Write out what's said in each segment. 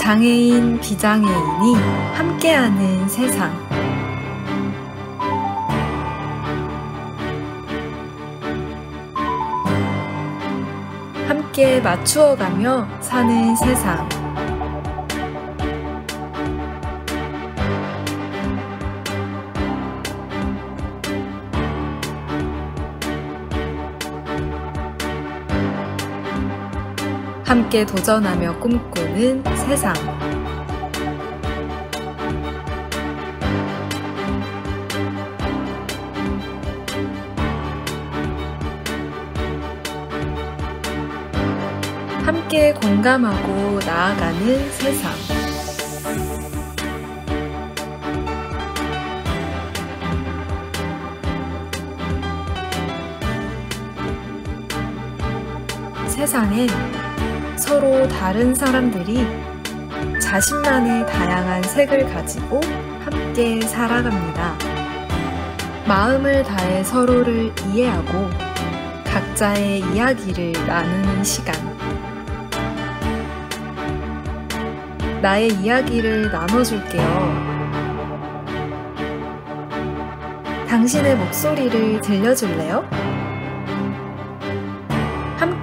장애인, 비장애인이 함께하는 세상. 함께 맞추어가며 사는 세상. 함께 도전하며 꿈꾸는 세상. 함께 공감하고 나아가는 세상. 세상엔 서로 다른 사람들이 자신만의 다양한 색을 가지고 함께 살아갑니다. 마음을 다해 서로를 이해하고 각자의 이야기를 나누는 시간. 나의 이야기를 나눠줄게요. 당신의 목소리를 들려줄래요?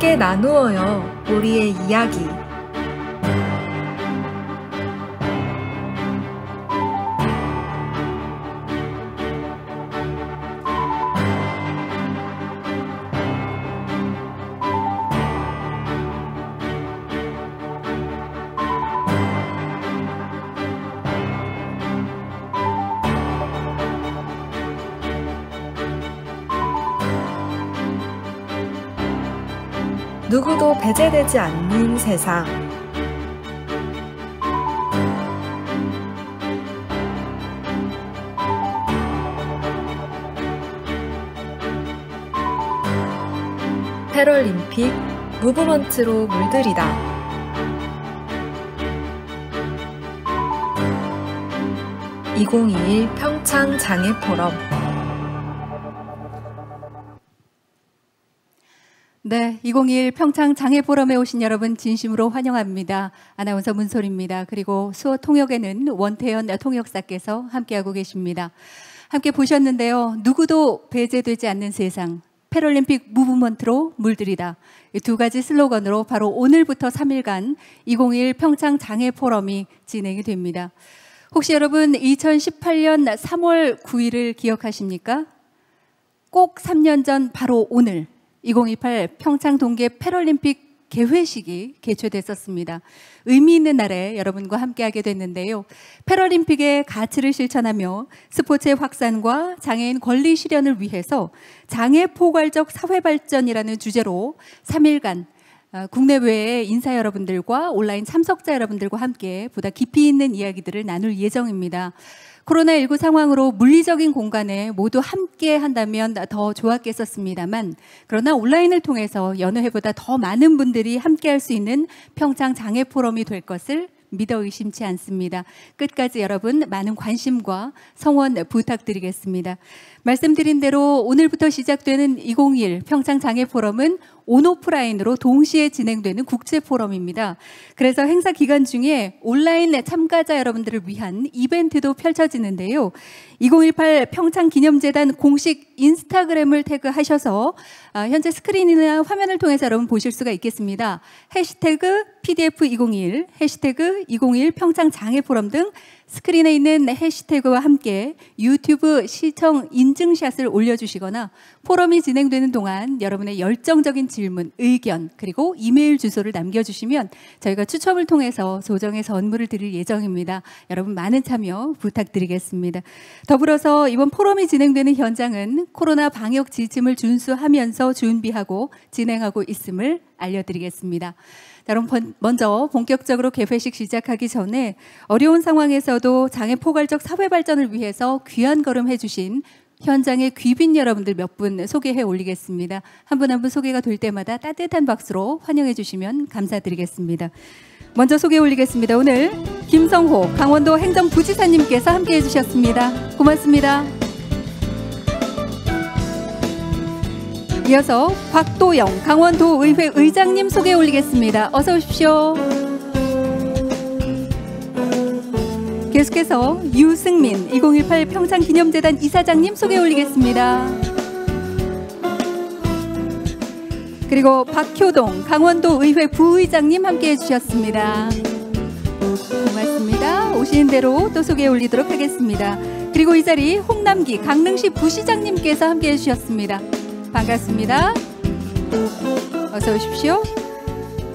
함께 나누어요, 우리의 이야기. 누구도 배제되지 않는 세상. 패럴림픽 무브먼트로 물들이다. (2021) 평창 장애포럼. 네, 2021 평창 장애포럼에 오신 여러분 진심으로 환영합니다. 아나운서 문솔입니다. 그리고 수어 통역에는 원태현 통역사께서 함께하고 계십니다. 함께 보셨는데요. 누구도 배제되지 않는 세상, 패럴림픽 무브먼트로 물들이다. 이 두 가지 슬로건으로 바로 오늘부터 3일간 2021 평창 장애포럼이 진행이 됩니다. 혹시 여러분 2018년 3월 9일을 기억하십니까? 꼭 3년 전 바로 오늘 2028 평창 동계 패럴림픽 개회식이 개최됐었습니다. 의미 있는 날에 여러분과 함께하게 됐는데요. 패럴림픽의 가치를 실천하며 스포츠의 확산과 장애인 권리 실현을 위해서 장애 포괄적 사회 발전이라는 주제로 3일간 국내외의 인사 여러분들과 온라인 참석자 여러분들과 함께 보다 깊이 있는 이야기들을 나눌 예정입니다. 코로나19 상황으로 물리적인 공간에 모두 함께 한다면 더 좋았겠었습니다만, 그러나 온라인을 통해서 여느 해보다 더 많은 분들이 함께 할 수 있는 평창 장애 포럼이 될 것을 믿어 의심치 않습니다. 끝까지 여러분 많은 관심과 성원 부탁드리겠습니다. 말씀드린 대로 오늘부터 시작되는 2021 평창 장애 포럼은 온오프라인으로 동시에 진행되는 국제 포럼입니다. 그래서 행사 기간 중에 온라인 참가자 여러분들을 위한 이벤트도 펼쳐지는데요. 2018 평창기념재단 공식 인스타그램을 태그하셔서 현재 스크린이나 화면을 통해서 여러분 보실 수가 있겠습니다. 해시태그 PDF2021, 해시태그 2021 평창장애포럼 등 스크린에 있는 해시태그와 함께 유튜브 시청 인증샷을 올려주시거나 포럼이 진행되는 동안 여러분의 열정적인 질문, 의견, 그리고 이메일 주소를 남겨주시면 저희가 추첨을 통해서 소정의 선물을 드릴 예정입니다. 여러분 많은 참여 부탁드리겠습니다. 더불어서 이번 포럼이 진행되는 현장은 코로나 방역 지침을 준수하면서 준비하고 진행하고 있음을 알려드리겠습니다. 여러분 먼저 본격적으로 개회식 시작하기 전에 어려운 상황에서도 장애 포괄적 사회 발전을 위해서 귀한 걸음 해주신 현장의 귀빈 여러분들 몇 분 소개해 올리겠습니다. 한 분 한 분 소개가 될 때마다 따뜻한 박수로 환영해 주시면 감사드리겠습니다. 먼저 소개 올리겠습니다. 오늘 김성호 강원도 행정부지사님께서 함께해 주셨습니다. 고맙습니다. 이어서 곽도영 강원도의회 의장님 소개 올리겠습니다. 어서 오십시오. 계속해서 유승민 2018 평창기념재단 이사장님 소개 올리겠습니다. 그리고 박효동 강원도의회 부의장님 함께해 주셨습니다. 고맙습니다. 오시는 대로 또 소개 올리도록 하겠습니다. 그리고 이 자리 홍남기 강릉시 부시장님께서 함께해 주셨습니다. 반갑습니다. 어서 오십시오.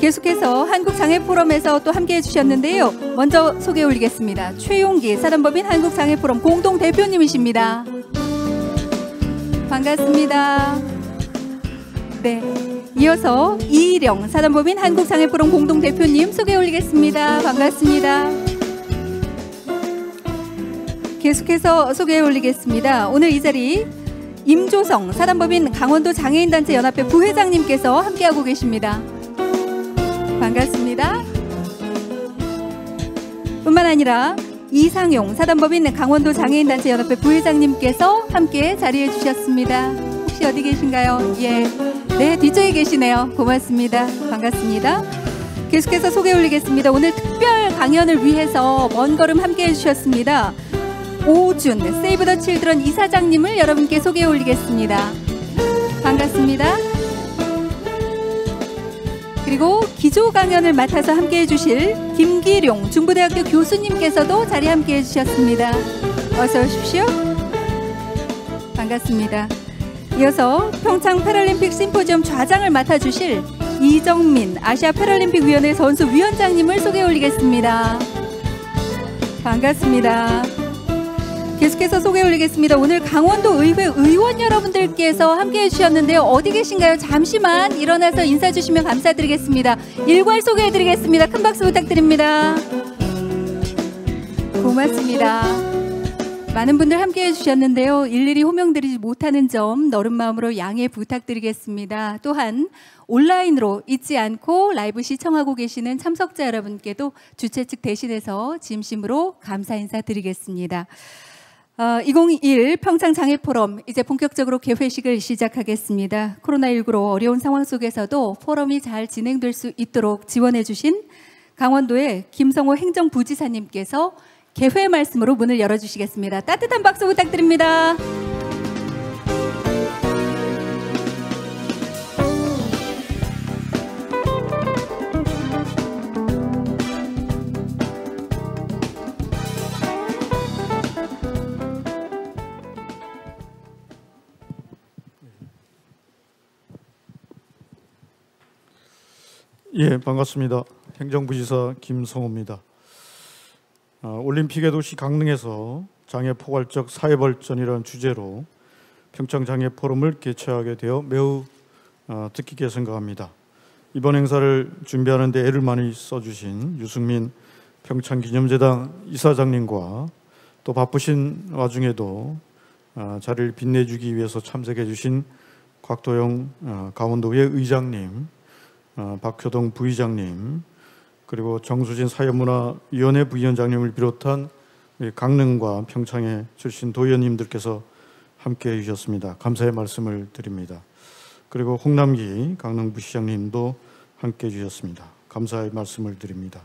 계속해서 한국장애포럼에서 또 함께해 주셨는데요. 먼저 소개 올리겠습니다. 최용기 사단법인 한국장애포럼 공동대표님이십니다. 반갑습니다. 네, 이어서 이일영 사단법인 한국장애포럼 공동대표님 소개 올리겠습니다. 반갑습니다. 계속해서 소개 올리겠습니다. 오늘 이 자리 임조성 사단법인 강원도 장애인단체 연합회 부회장님께서 함께하고 계십니다. 반갑습니다. 뿐만 아니라 이상용 사단법인 강원도 장애인단체 연합회 부회장님께서 함께 자리해 주셨습니다. 혹시 어디 계신가요? 예, 네, 뒤쪽에 계시네요. 고맙습니다. 반갑습니다. 계속해서 소개 올리겠습니다. 오늘 특별 강연을 위해서 먼 걸음 함께해 주셨습니다. 오준 세이브 더 칠드런 이사장님을 여러분께 소개해 올리겠습니다. 반갑습니다. 그리고 기조 강연을 맡아서 함께해 주실 김기룡 중부대학교 교수님께서도 자리 함께해 주셨습니다. 어서 오십시오. 반갑습니다. 이어서 평창 패럴림픽 심포지엄 좌장을 맡아주실 이정민 아시아 패럴림픽 위원회 선수위원장님을 소개해 올리겠습니다. 반갑습니다. 계속해서 소개 올리겠습니다. 오늘 강원도 의회 의원 여러분들께서 함께해 주셨는데요. 어디 계신가요? 잠시만 일어나서 인사 주시면 감사드리겠습니다. 일괄 소개해 드리겠습니다. 큰 박수 부탁드립니다. 고맙습니다. 많은 분들 함께해 주셨는데요. 일일이 호명드리지 못하는 점 너른 마음으로 양해 부탁드리겠습니다. 또한 온라인으로 잊지 않고 라이브 시청하고 계시는 참석자 여러분께도 주최 측 대신해서 진심으로 감사 인사 드리겠습니다. 2021 평창장애포럼 이제 본격적으로 개회식을 시작하겠습니다. 코로나19로 어려운 상황 속에서도 포럼이 잘 진행될 수 있도록 지원해 주신 강원도의 김성호 행정부지사님께서 개회 말씀으로 문을 열어주시겠습니다. 따뜻한 박수 부탁드립니다. 예, 반갑습니다. 행정부지사 김성호입니다. 올림픽의 도시 강릉에서 장애 포괄적 사회 발전이라는 주제로 평창 장애 포럼을 개최하게 되어 매우 뜻깊게 생각합니다. 이번 행사를 준비하는 데 애를 많이 써주신 유승민 평창기념재단 이사장님과 또 바쁘신 와중에도 자리를 빛내주기 위해서 참석해 주신 곽도영 강원도의 의장님, 박효동 부의장님, 그리고 정수진 사회문화위원회 부위원장님을 비롯한 강릉과 평창에 출신 도의원님들께서 함께해 주셨습니다. 감사의 말씀을 드립니다. 그리고 홍남기 강릉부시장님도 함께해 주셨습니다. 감사의 말씀을 드립니다.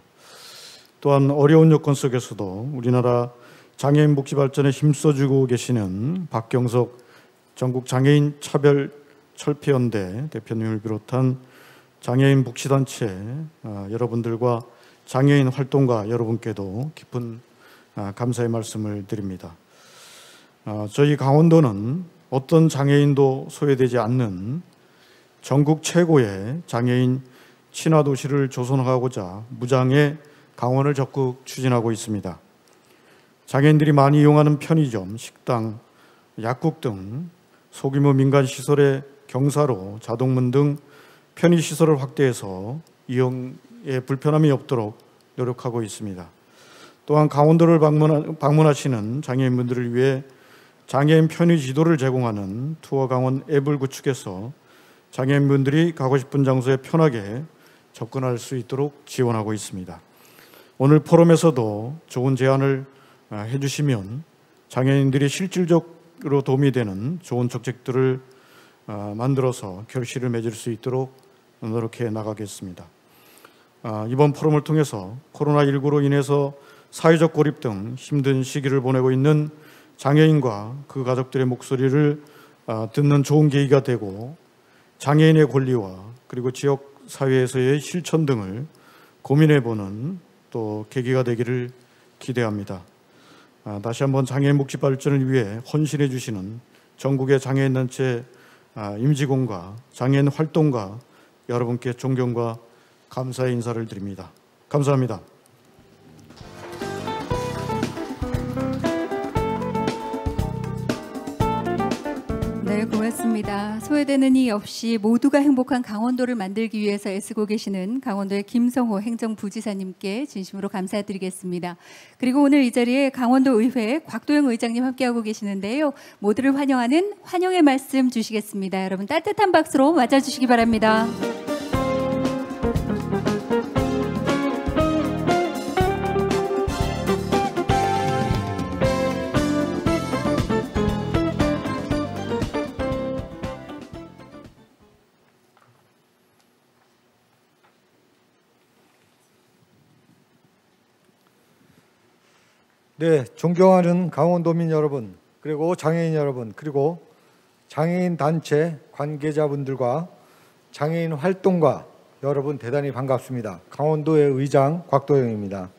또한 어려운 여건 속에서도 우리나라 장애인 복지 발전에 힘써주고 계시는 박경석 전국장애인 차별철폐연대 대표님을 비롯한 장애인 복지단체 여러분들과 장애인 활동가 여러분께도 깊은 감사의 말씀을 드립니다. 저희 강원도는 어떤 장애인도 소외되지 않는 전국 최고의 장애인 친화도시를 조성하고자 무장의 강원을 적극 추진하고 있습니다. 장애인들이 많이 이용하는 편의점, 식당, 약국 등 소규모 민간시설의 경사로 자동문 등 편의시설을 확대해서 이용에 불편함이 없도록 노력하고 있습니다. 또한 강원도를 방문하시는 장애인분들을 위해 장애인 편의 지도를 제공하는 투어강원 앱을 구축해서 장애인분들이 가고 싶은 장소에 편하게 접근할 수 있도록 지원하고 있습니다. 오늘 포럼에서도 좋은 제안을 해주시면 장애인들이 실질적으로 도움이 되는 좋은 정책들을 만들어서 결실을 맺을 수 있도록 노력해 나가겠습니다. 이번 포럼을 통해서 코로나19로 인해서 사회적 고립 등 힘든 시기를 보내고 있는 장애인과 그 가족들의 목소리를 듣는 좋은 계기가 되고 장애인의 권리와 그리고 지역 사회에서의 실천 등을 고민해보는 또 계기가 되기를 기대합니다. 다시 한번 장애인 복지 발전을 위해 헌신해 주시는 전국의 장애인단체 임직원과 장애인 활동가 여러분께 존경과 감사의 인사를 드립니다. 감사합니다. 네, 고맙습니다. 소외되는 이 없이 모두가 행복한 강원도를 만들기 위해서 애쓰고 계시는 강원도의 김성호 행정부지사님께 진심으로 감사드리겠습니다. 그리고 오늘 이 자리에 강원도의회 곽도영 의장님 함께하고 계시는데요. 모두를 환영하는 환영의 말씀 주시겠습니다. 여러분 따뜻한 박수로 맞아주시기 바랍니다. 네, 존경하는 강원도민 여러분, 그리고 장애인 여러분, 그리고 장애인 단체 관계자분들과 장애인 활동가 여러분 대단히 반갑습니다. 강원도의 의장 곽도영입니다.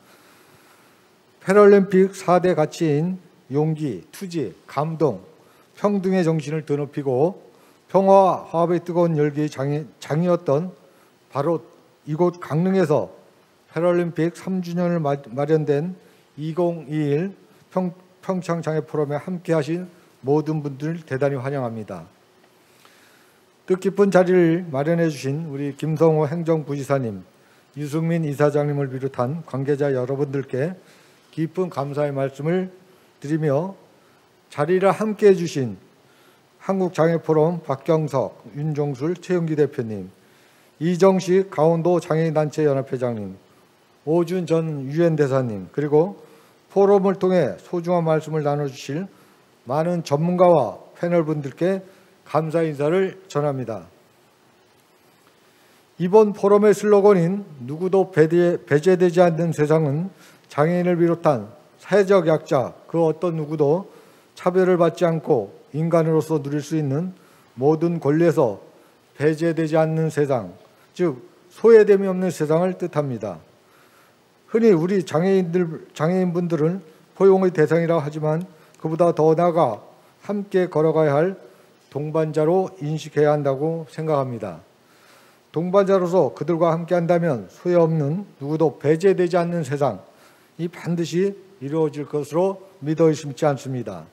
패럴림픽 4대 가치인 용기, 투지, 감동, 평등의 정신을 드높이고 평화와 화합의 뜨거운 열기의 장이었던 바로 이곳 강릉에서 패럴림픽 3주년을 마련된 2021 평창장애포럼에 함께하신 모든 분들 대단히 환영합니다. 뜻깊은 자리를 마련해 주신 우리 김성호 행정부지사님, 유승민 이사장님을 비롯한 관계자 여러분들께 깊은 감사의 말씀을 드리며 자리를 함께해 주신 한국장애포럼 박경석, 윤종술, 최영기 대표님, 이정식 강원도 장애인단체 연합회장님, 오준 전 유엔 대사님, 그리고 포럼을 통해 소중한 말씀을 나눠주실 많은 전문가와 패널분들께 감사 인사를 전합니다. 이번 포럼의 슬로건인 누구도 배제되지 않는 세상은 장애인을 비롯한 사회적 약자 그 어떤 누구도 차별을 받지 않고 인간으로서 누릴 수 있는 모든 권리에서 배제되지 않는 세상, 즉 소외됨이 없는 세상을 뜻합니다. 흔히 우리 장애인분들은 포용의 대상이라 하지만 그보다 더 나아가 함께 걸어가야 할 동반자로 인식해야 한다고 생각합니다. 동반자로서 그들과 함께 한다면 소외 없는 누구도 배제되지 않는 세상이 반드시 이루어질 것으로 믿어 의심치 않습니다.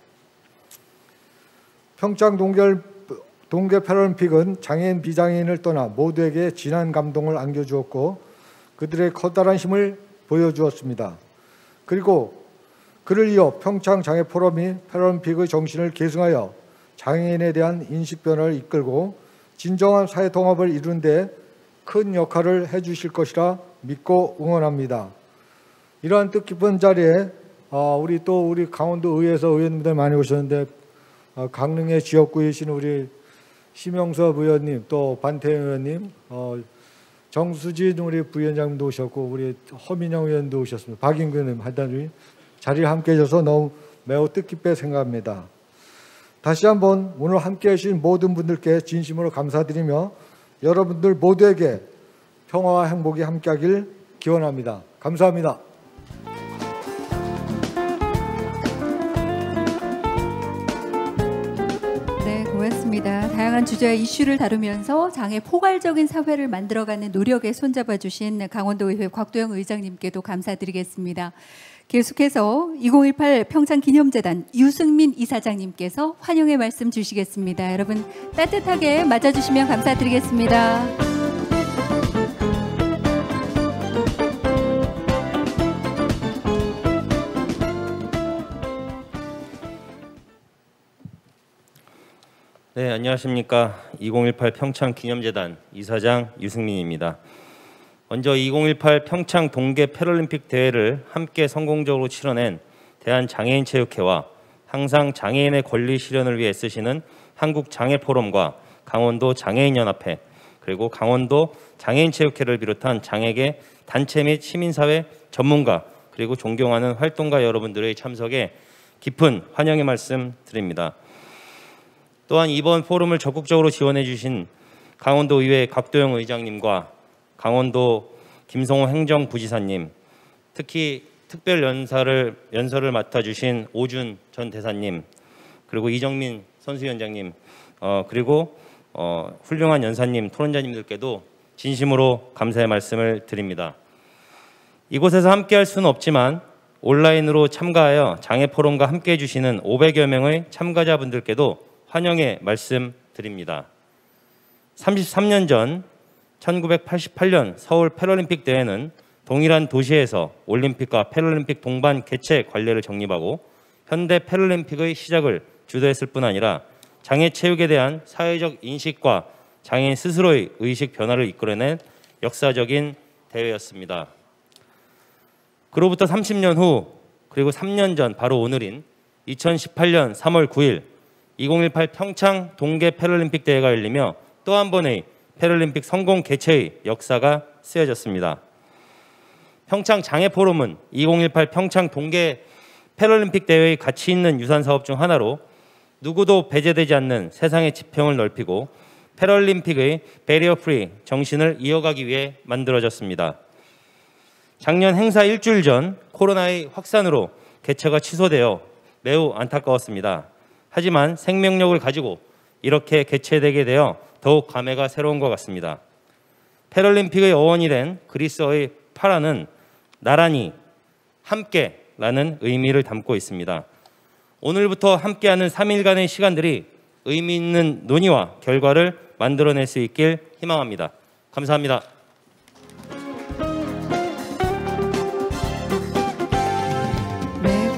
평창 동계 패럴림픽은 장애인 비장애인을 떠나 모두에게 진한 감동을 안겨주었고 그들의 커다란 힘을 보여주었습니다. 그리고 그를 이어 평창 장애 포럼이 패럴림픽의 정신을 계승하여 장애인에 대한 인식 변화를 이끌고 진정한 사회 통합을 이루는 데 큰 역할을 해주실 것이라 믿고 응원합니다. 이러한 뜻깊은 자리에 우리 강원도 의회에서 의원님들 많이 오셨는데 강릉의 지역구이신 우리 심영섭 의원님, 또 반태영 의원님, 정수진 우리 부위원장님도 오셨고 우리 허민영 의원도 오셨습니다. 박인구 의원님 하여튼 자리에 함께해 주셔서 너무 매우 뜻깊게 생각합니다. 다시 한번 오늘 함께해 주신 모든 분들께 진심으로 감사드리며 여러분들 모두에게 평화와 행복이 함께하길 기원합니다. 감사합니다. 네, 고맙습니다. 다양한 주제와 이슈를 다루면서 장애 포괄적인 사회를 만들어가는 노력에 손잡아 주신 강원도의회 곽도영 의장님께도 감사드리겠습니다. 계속해서 2018 평창기념재단 유승민 이사장님께서 환영의 말씀 주시겠습니다. 여러분 따뜻하게 맞아주시면 감사드리겠습니다. 네, 안녕하십니까. 2018 평창기념재단 이사장 유승민입니다. 먼저 2018 평창 동계 패럴림픽 대회를 함께 성공적으로 치러낸 대한장애인체육회와 항상 장애인의 권리 실현을 위해 애쓰시는 한국장애포럼과 강원도 장애인연합회 그리고 강원도 장애인체육회를 비롯한 장애계 단체 및 시민사회 전문가 그리고 존경하는 활동가 여러분들의 참석에 깊은 환영의 말씀 드립니다. 또한 이번 포럼을 적극적으로 지원해 주신 강원도의회 곽도영 의장님과 강원도 김성호 행정부지사님, 특히 특별 연설을 맡아주신 오준 전 대사님, 그리고 이정민 선수위원장님, 그리고 훌륭한 연사님, 토론자님들께도 진심으로 감사의 말씀을 드립니다. 이곳에서 함께할 수는 없지만 온라인으로 참가하여 장애포럼과 함께해 주시는 500여 명의 참가자분들께도 환영의 말씀 드립니다. 33년 전 1988년 서울 패럴림픽 대회는 동일한 도시에서 올림픽과 패럴림픽 동반 개최 관례를 정립하고 현대 패럴림픽의 시작을 주도했을 뿐 아니라 장애 체육에 대한 사회적 인식과 장애인 스스로의 의식 변화를 이끌어낸 역사적인 대회였습니다. 그로부터 30년 후 그리고 3년 전 바로 오늘인 2018년 3월 9일 2018 평창 동계 패럴림픽 대회가 열리며 또 한 번의 패럴림픽 성공 개최의 역사가 쓰여졌습니다. 평창 장애포럼은 2018 평창 동계 패럴림픽 대회의 가치 있는 유산 사업 중 하나로 누구도 배제되지 않는 세상의 지평을 넓히고 패럴림픽의 배리어 프리 정신을 이어가기 위해 만들어졌습니다. 작년 행사 일주일 전 코로나의 확산으로 개최가 취소되어 매우 안타까웠습니다. 하지만 생명력을 가지고 이렇게 개최되게 되어 더욱 감회가 새로운 것 같습니다. 패럴림픽의 어원이 된 그리스어의 파라는 나란히, 함께라는 의미를 담고 있습니다. 오늘부터 함께하는 3일간의 시간들이 의미 있는 논의와 결과를 만들어낼 수 있길 희망합니다. 감사합니다.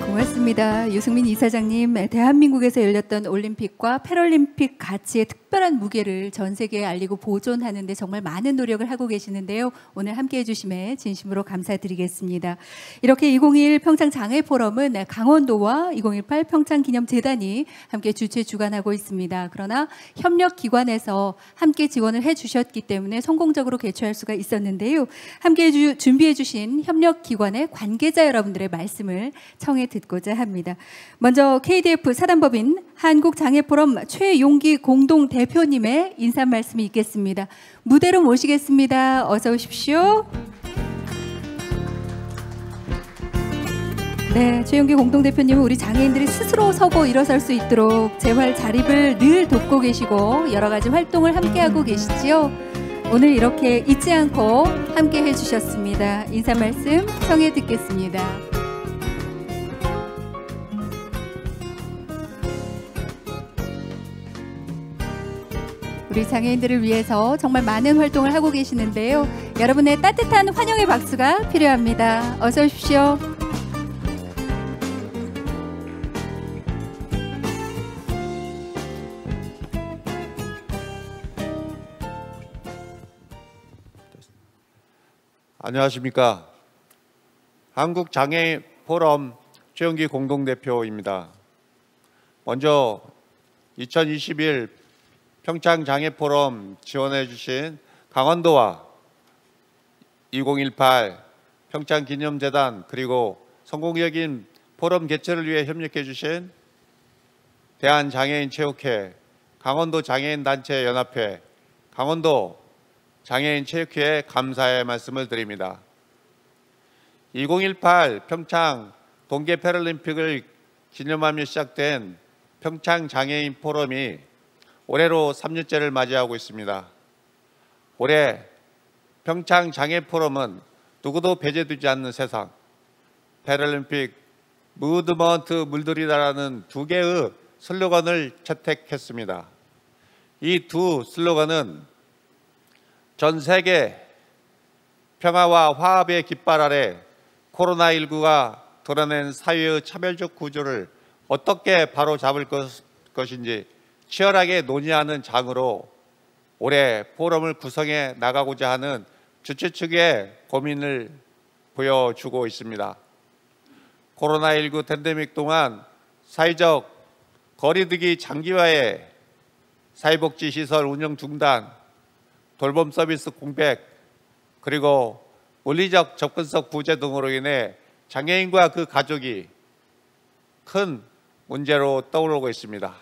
고맙습니다. 유승민 이사장님, 대한민국에서 열렸던 올림픽과 패럴림픽 가치의 특별한 무게를 전 세계에 알리고 보존하는 데 정말 많은 노력을 하고 계시는데요. 오늘 함께해 주심에 진심으로 감사드리겠습니다. 이렇게 2021 평창장애포럼은 강원도와 2018 평창기념재단이 함께 주최 주관하고 있습니다. 그러나 협력기관에서 함께 지원을 해주셨기 때문에 성공적으로 개최할 수가 있었는데요. 함께 준비해 주신 협력기관의 관계자 여러분들의 말씀을 청해 듣고자 합니다. 먼저 KDF 사단법인 한국장애포럼 최용기 공동대표님의 인사 말씀이 있겠습니다. 무대로 모시겠습니다. 어서 오십시오. 네, 최용기 공동대표님은 우리 장애인들이 스스로 서고 일어설 수 있도록 재활 자립을 늘 돕고 계시고 여러 가지 활동을 함께하고 계시지요. 오늘 이렇게 잊지 않고 함께 해주셨습니다. 인사 말씀 청해 듣겠습니다. 우리 장애인들을 위해서 정말 많은 활동을 하고 계시는데요. 여러분의 따뜻한 환영의 박수가 필요합니다. 어서 오십시오. 안녕하십니까. 한국장애인 포럼 최용기 공동대표입니다. 먼저 2021 평창장애포럼 지원해 주신 강원도와 2018 평창기념재단 그리고 성공적인 포럼 개최를 위해 협력해 주신 대한장애인체육회, 강원도 장애인단체연합회, 강원도 장애인체육회에 감사의 말씀을 드립니다. 2018 평창 동계 패럴림픽을 기념하며 시작된 평창장애인 포럼이 올해로 3년째를 맞이하고 있습니다. 올해 평창장애포럼은 누구도 배제되지 않는 세상, 패럴림픽 무브먼트 물들이다라는 두 개의 슬로건을 채택했습니다. 이 두 슬로건은 전 세계 평화와 화합의 깃발 아래 코로나19가 드러낸 사회의 차별적 구조를 어떻게 바로잡을 것인지 치열하게 논의하는 장으로 올해 포럼을 구성해 나가고자 하는 주최 측의 고민을 보여주고 있습니다. 코로나19 팬데믹 동안 사회적 거리두기 장기화에 사회복지시설 운영 중단, 돌봄 서비스 공백, 그리고 물리적 접근성 부재 등으로 인해 장애인과 그 가족이 큰 문제로 떠오르고 있습니다.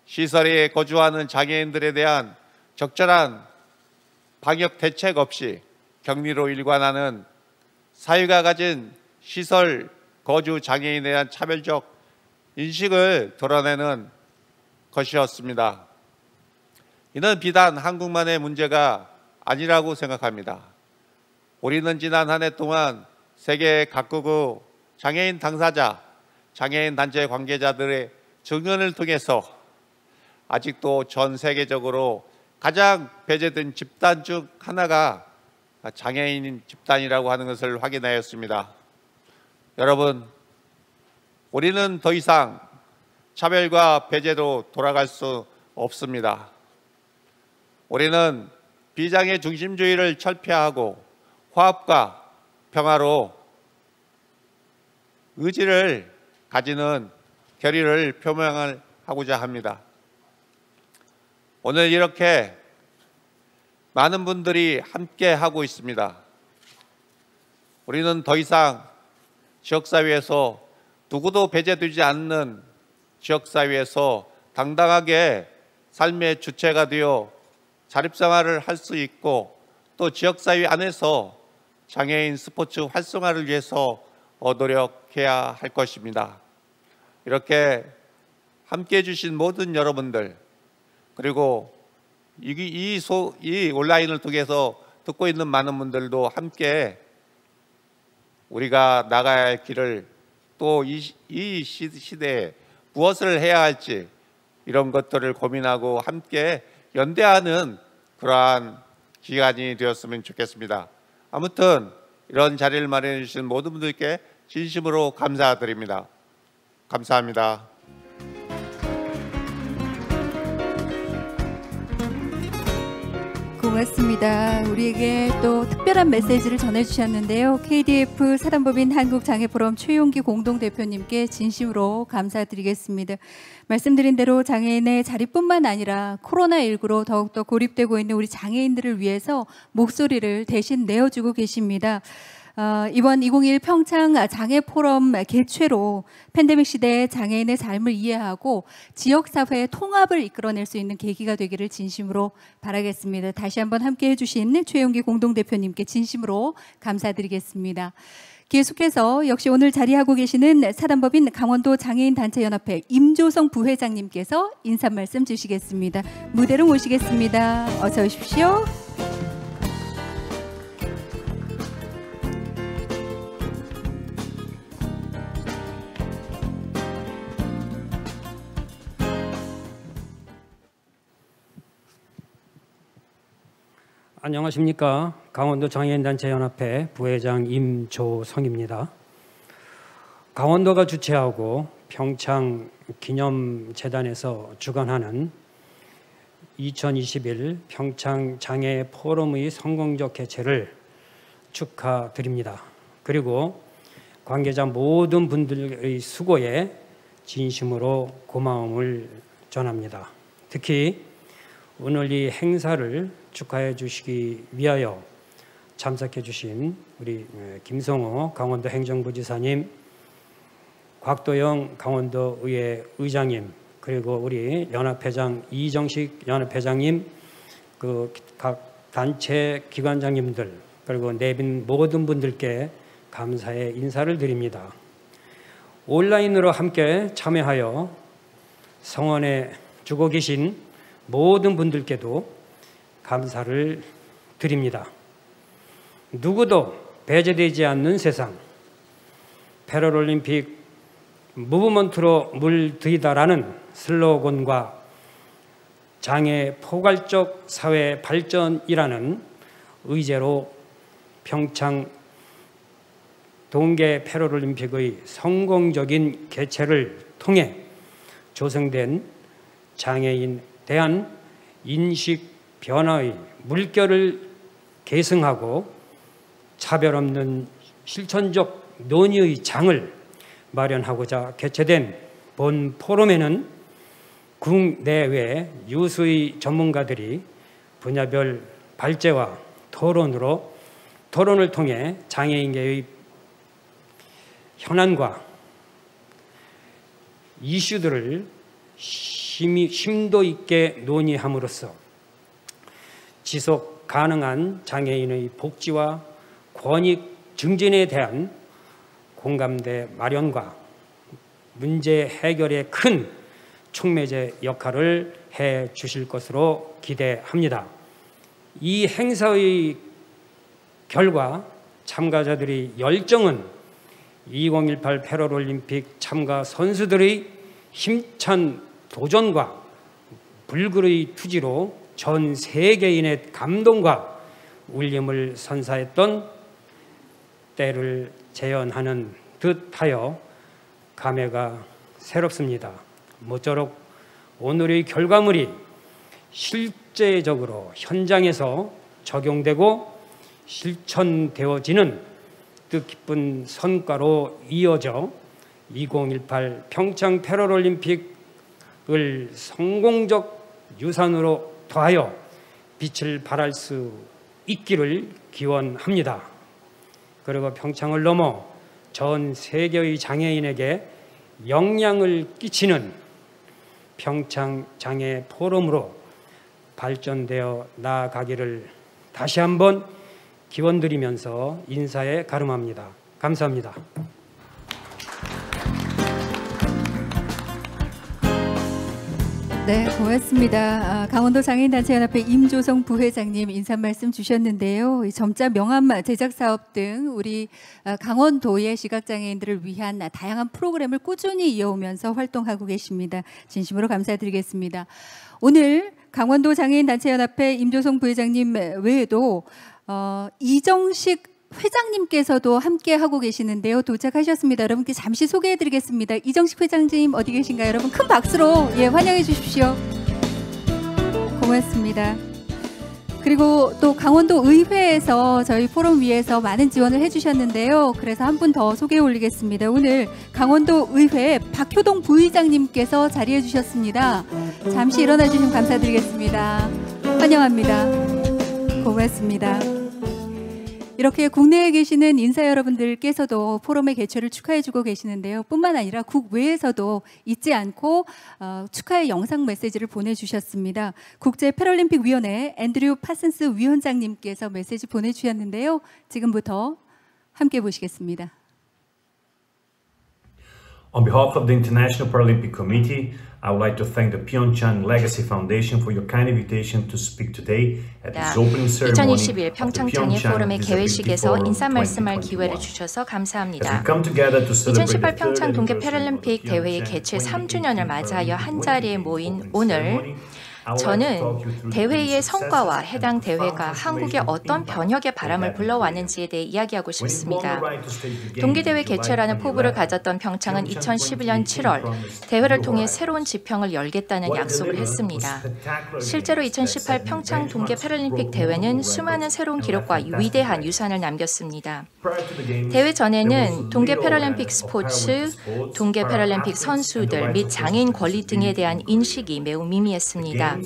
시설에 거주하는 장애인들에 대한 적절한 방역 대책 없이 격리로 일관하는 사회가 가진 시설 거주 장애인에 대한 차별적 인식을 드러내는 것이었습니다. 이는 비단 한국만의 문제가 아니라고 생각합니다. 우리는 지난 한 해 동안 세계 각국의 장애인 당사자, 장애인 단체 관계자들의 증언을 통해서 아직도 전 세계적으로 가장 배제된 집단 중 하나가 장애인 집단이라고 하는 것을 확인하였습니다. 여러분, 우리는 더 이상 차별과 배제로 돌아갈 수 없습니다. 우리는 비장애 중심주의를 철폐하고 화합과 평화로 의지를 가지는 결의를 표명하고자 합니다. 오늘 이렇게 많은 분들이 함께 하고 있습니다. 우리는 더 이상 지역사회에서 누구도 배제되지 않는 지역사회에서 당당하게 삶의 주체가 되어 자립생활을 할 수 있고 또 지역사회 안에서 장애인 스포츠 활성화를 위해서 노력해야 할 것입니다. 이렇게 함께해 주신 모든 여러분들 그리고 이 온라인을 통해서 듣고 있는 많은 분들도 함께 우리가 나가야 할 길을 또 이 시대에 무엇을 해야 할지 이런 것들을 고민하고 함께 연대하는 그러한 기간이 되었으면 좋겠습니다. 아무튼 이런 자리를 마련해 주신 모든 분들께 진심으로 감사드립니다. 감사합니다. 고맙습니다. 우리에게 또 특별한 메시지를 전해주셨는데요. KDF 사단법인 한국장애포럼 최용기 공동대표님께 진심으로 감사드리겠습니다. 말씀드린 대로 장애인의 자립뿐만 아니라 코로나19로 더욱더 고립되고 있는 우리 장애인들을 위해서 목소리를 대신 내어주고 계십니다. 이번 2021 평창 장애포럼 개최로 팬데믹 시대의 장애인의 삶을 이해하고 지역사회의 통합을 이끌어낼 수 있는 계기가 되기를 진심으로 바라겠습니다. 다시 한번 함께해 주신 최용기 공동대표님께 진심으로 감사드리겠습니다. 계속해서 역시 오늘 자리하고 계시는 사단법인 강원도 장애인단체연합회 임조성 부회장님께서 인사 말씀 주시겠습니다. 무대로 모시겠습니다. 어서 오십시오. 안녕하십니까. 강원도 장애인단체연합회 부회장 임조성입니다. 강원도가 주최하고 평창 기념재단에서 주관하는 2021 평창 장애 포럼의 성공적 개최를 축하드립니다. 그리고 관계자 모든 분들의 수고에 진심으로 고마움을 전합니다. 특히 오늘 이 행사를 축하해 주시기 위하여 참석해 주신 우리 김성호 강원도 행정부지사님, 곽도영 강원도의회 의장님, 그리고 우리 연합회장 이정식 연합회장님, 그 각 단체 기관장님들, 그리고 내빈 모든 분들께 감사의 인사를 드립니다. 온라인으로 함께 참여하여 성원해 주고 계신 모든 분들께도 감사를 드립니다. 누구도 배제되지 않는 세상, 패럴올림픽 무브먼트로 물들이다라는 슬로건과 장애 포괄적 사회 발전이라는 의제로 평창 동계 패럴올림픽의 성공적인 개최를 통해 조성된 장애인에 대한 인식 변화의 물결을 계승하고 차별 없는 실천적 논의의 장을 마련하고자 개최된 본 포럼에는 국내외 유수의 전문가들이 분야별 발제와 토론을 통해 장애인계의 현안과 이슈들을 심도 있게 논의함으로써 지속 가능한 장애인의 복지와 권익 증진에 대한 공감대 마련과 문제 해결에 큰 촉매제 역할을 해 주실 것으로 기대합니다. 이 행사의 결과 참가자들의 열정은 2018 패럴올림픽 참가 선수들의 힘찬 도전과 불굴의 투지로 전 세계인의 감동과 울림을 선사했던 때를 재현하는 듯하여 감회가 새롭습니다. 모쪼록 오늘의 결과물이 실제적으로 현장에서 적용되고 실천되어지는 뜻깊은 성과로 이어져 2018 평창 패럴올림픽을 성공적 유산으로 더하여 빛을 발할 수 있기를 기원합니다. 그리고 평창을 넘어 전 세계의 장애인에게 영향을 끼치는 평창 장애 포럼으로 발전되어 나아가기를 다시 한번 기원드리면서 인사에 가름합니다. 감사합니다. 네, 고맙습니다. 강원도 장애인단체연합회 임조성 부회장님 인사 말씀 주셨는데요. 점자 명함 제작 사업 등 우리 강원도의 시각장애인들을 위한 다양한 프로그램을 꾸준히 이어오면서 활동하고 계십니다. 진심으로 감사드리겠습니다. 오늘 강원도 장애인단체연합회 임조성 부회장님 외에도 이정식 회장님께서도 함께 하고 계시는데요. 도착하셨습니다. 여러분께 잠시 소개해드리겠습니다. 이정식 회장님 어디 계신가요? 여러분 큰 박수로 환영해 주십시오. 고맙습니다. 그리고 또 강원도 의회에서 저희 포럼 위에서 많은 지원을 해주셨는데요. 그래서 한 분 더 소개해 올리겠습니다. 오늘 강원도 의회 박효동 부의장님께서 자리해 주셨습니다. 잠시 일어나 주시면 감사드리겠습니다. 환영합니다. 고맙습니다. 이렇게 국내에 계시는 인사 여러분들께서도 포럼의 개최를 축하해주고 계시는데요. 뿐만 아니라 국외에서도 잊지 않고 축하의 영상 메시지를 보내주셨습니다. 국제패럴림픽위원회 앤드류 파슨스 위원장님께서 메시지 보내주셨는데요. 지금부터 함께 보시겠습니다. On behalf of the International Paralympic Committee, I would like to thank the Pyeongchang Legacy Foundation for your kind invitation to speak today at this opening ceremony 2021 평창 장애 포럼의 개회식에서 인사 말씀할 기회를 주셔서 감사합니다. 2018 평창 동계 패럴림픽 대회의 개최 3주년을 맞이하여 한자리에 모인 오늘 저는 대회의 성과와 해당 대회가 한국에 어떤 변혁의 바람을 불러왔는지에 대해 이야기하고 싶습니다. 동계대회 개최라는 포부를 가졌던 평창은 2011년 7월 대회를 통해 새로운 지평을 열겠다는 약속을 했습니다. 실제로 2018 평창 동계 패럴림픽 대회는 수많은 새로운 기록과 위대한 유산을 남겼습니다. 대회 전에는 동계 패럴림픽 스포츠, 동계 패럴림픽 선수들 및 장애인 권리 등에 대한 인식이 매우 미미했습니다.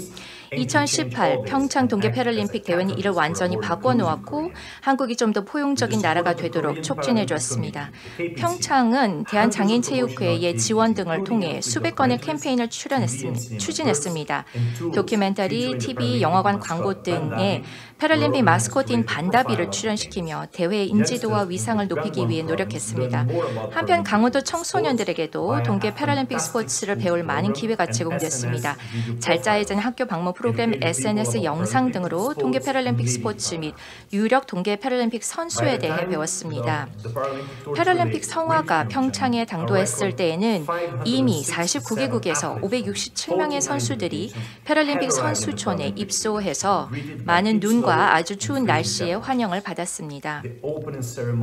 2018 평창 동계 패럴림픽 대회는 이를 완전히 바꿔놓았고 한국이 좀 더 포용적인 나라가 되도록 촉진해 주었습니다. 평창은 대한장애인체육회의 지원 등을 통해 수백 건의 캠페인을 추진했습니다. 다큐멘터리, TV, 영화관 광고 등의 패럴림픽 마스코트인 반다비를 출연시키며 대회의 인지도와 위상을 높이기 위해 노력했습니다. 한편 강원도 청소년들에게도 동계 패럴림픽 스포츠를 배울 많은 기회가 제공됐습니다. 잘 짜여진 학교 방문 프로그램, SNS 영상 등으로 동계 패럴림픽 스포츠 및 유력 동계 패럴림픽 선수에 대해 배웠습니다. 패럴림픽 성화가 평창에 당도했을 때에는 이미 49개국에서 567명의 선수들이 패럴림픽 선수촌에 입소해서 많은 눈과 아주 추운 날씨에 환영을 받았습니다.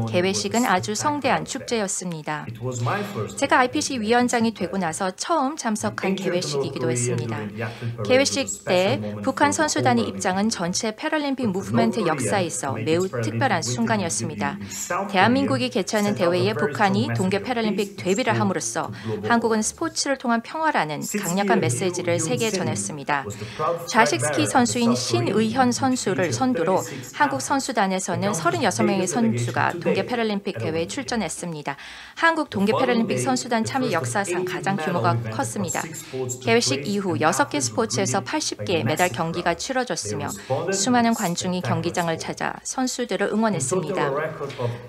개회식은 아주 성대한 축제였습니다. 제가 IPC 위원장이 되고 나서 처음 참석한 개회식이기도 했습니다. 개회식 때 북한 선수단의 입장은 전체 패럴림픽 무브먼트 역사에 있어 매우 특별한 순간이었습니다. 대한민국이 개최하는 대회에 북한이 동계 패럴림픽 데뷔를 함으로써 한국은 스포츠를 통한 평화라는 강력한 메시지를 세계에 전했습니다. 좌식 스키 선수인 신의현 선수를 선두로 한국 선수단에서는 36명의 선수가 동계 패럴림픽 대회에 출전했습니다. 한국 동계 패럴림픽 선수단 참여 역사상 가장 규모가 컸습니다. 개회식 이후 6개 스포츠에서 80개의 메달 경기가 치러졌으며 수많은 관중이 경기장을 찾아 선수들을 응원했습니다.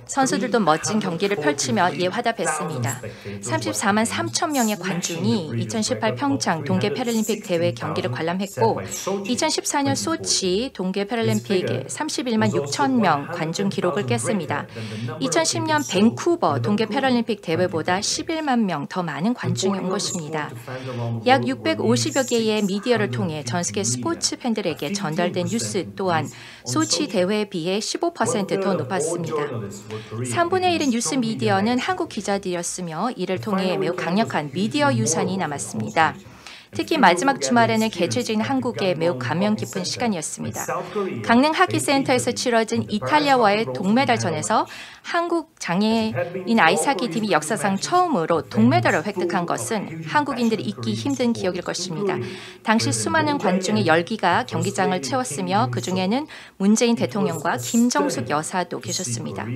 선수들도 멋진 경기를 펼치며 이에 화답했습니다. 34만 3천 명의 관중이 2018 평창 동계 패럴림픽 대회 경기를 관람했고 2014년 소치 동계 패럴림픽에 31만 6천 명 관중 기록을 깼습니다. 2010년 밴쿠버 동계 패럴림픽 대회보다 11만 명 더 많은 관중이 온 것입니다. 약 650여 개의 미디어를 통해 전 세계 스포츠 팬들에게 전달된 뉴스 또한 소치 대회에 비해 15% 더 높았습니다. 3분의 1의 뉴스 미디어는 한국 기자들이었으며 이를 통해 매우 강력한 미디어 유산이 남았습니다. 특히 마지막 주말에는 개최 중인 한국에 매우 감명 깊은 시간이었습니다. 강릉 하키센터에서 치러진 이탈리아와의 동메달전에서 한국 장애인 아이스하키 팀이 역사상 처음으로 동메달을 획득한 것은 한국인들이 잊기 힘든 기억일 것입니다. 당시 수많은 관중의 열기가 경기장을 채웠으며 그중에는 문재인 대통령과 김정숙 여사도 계셨습니다.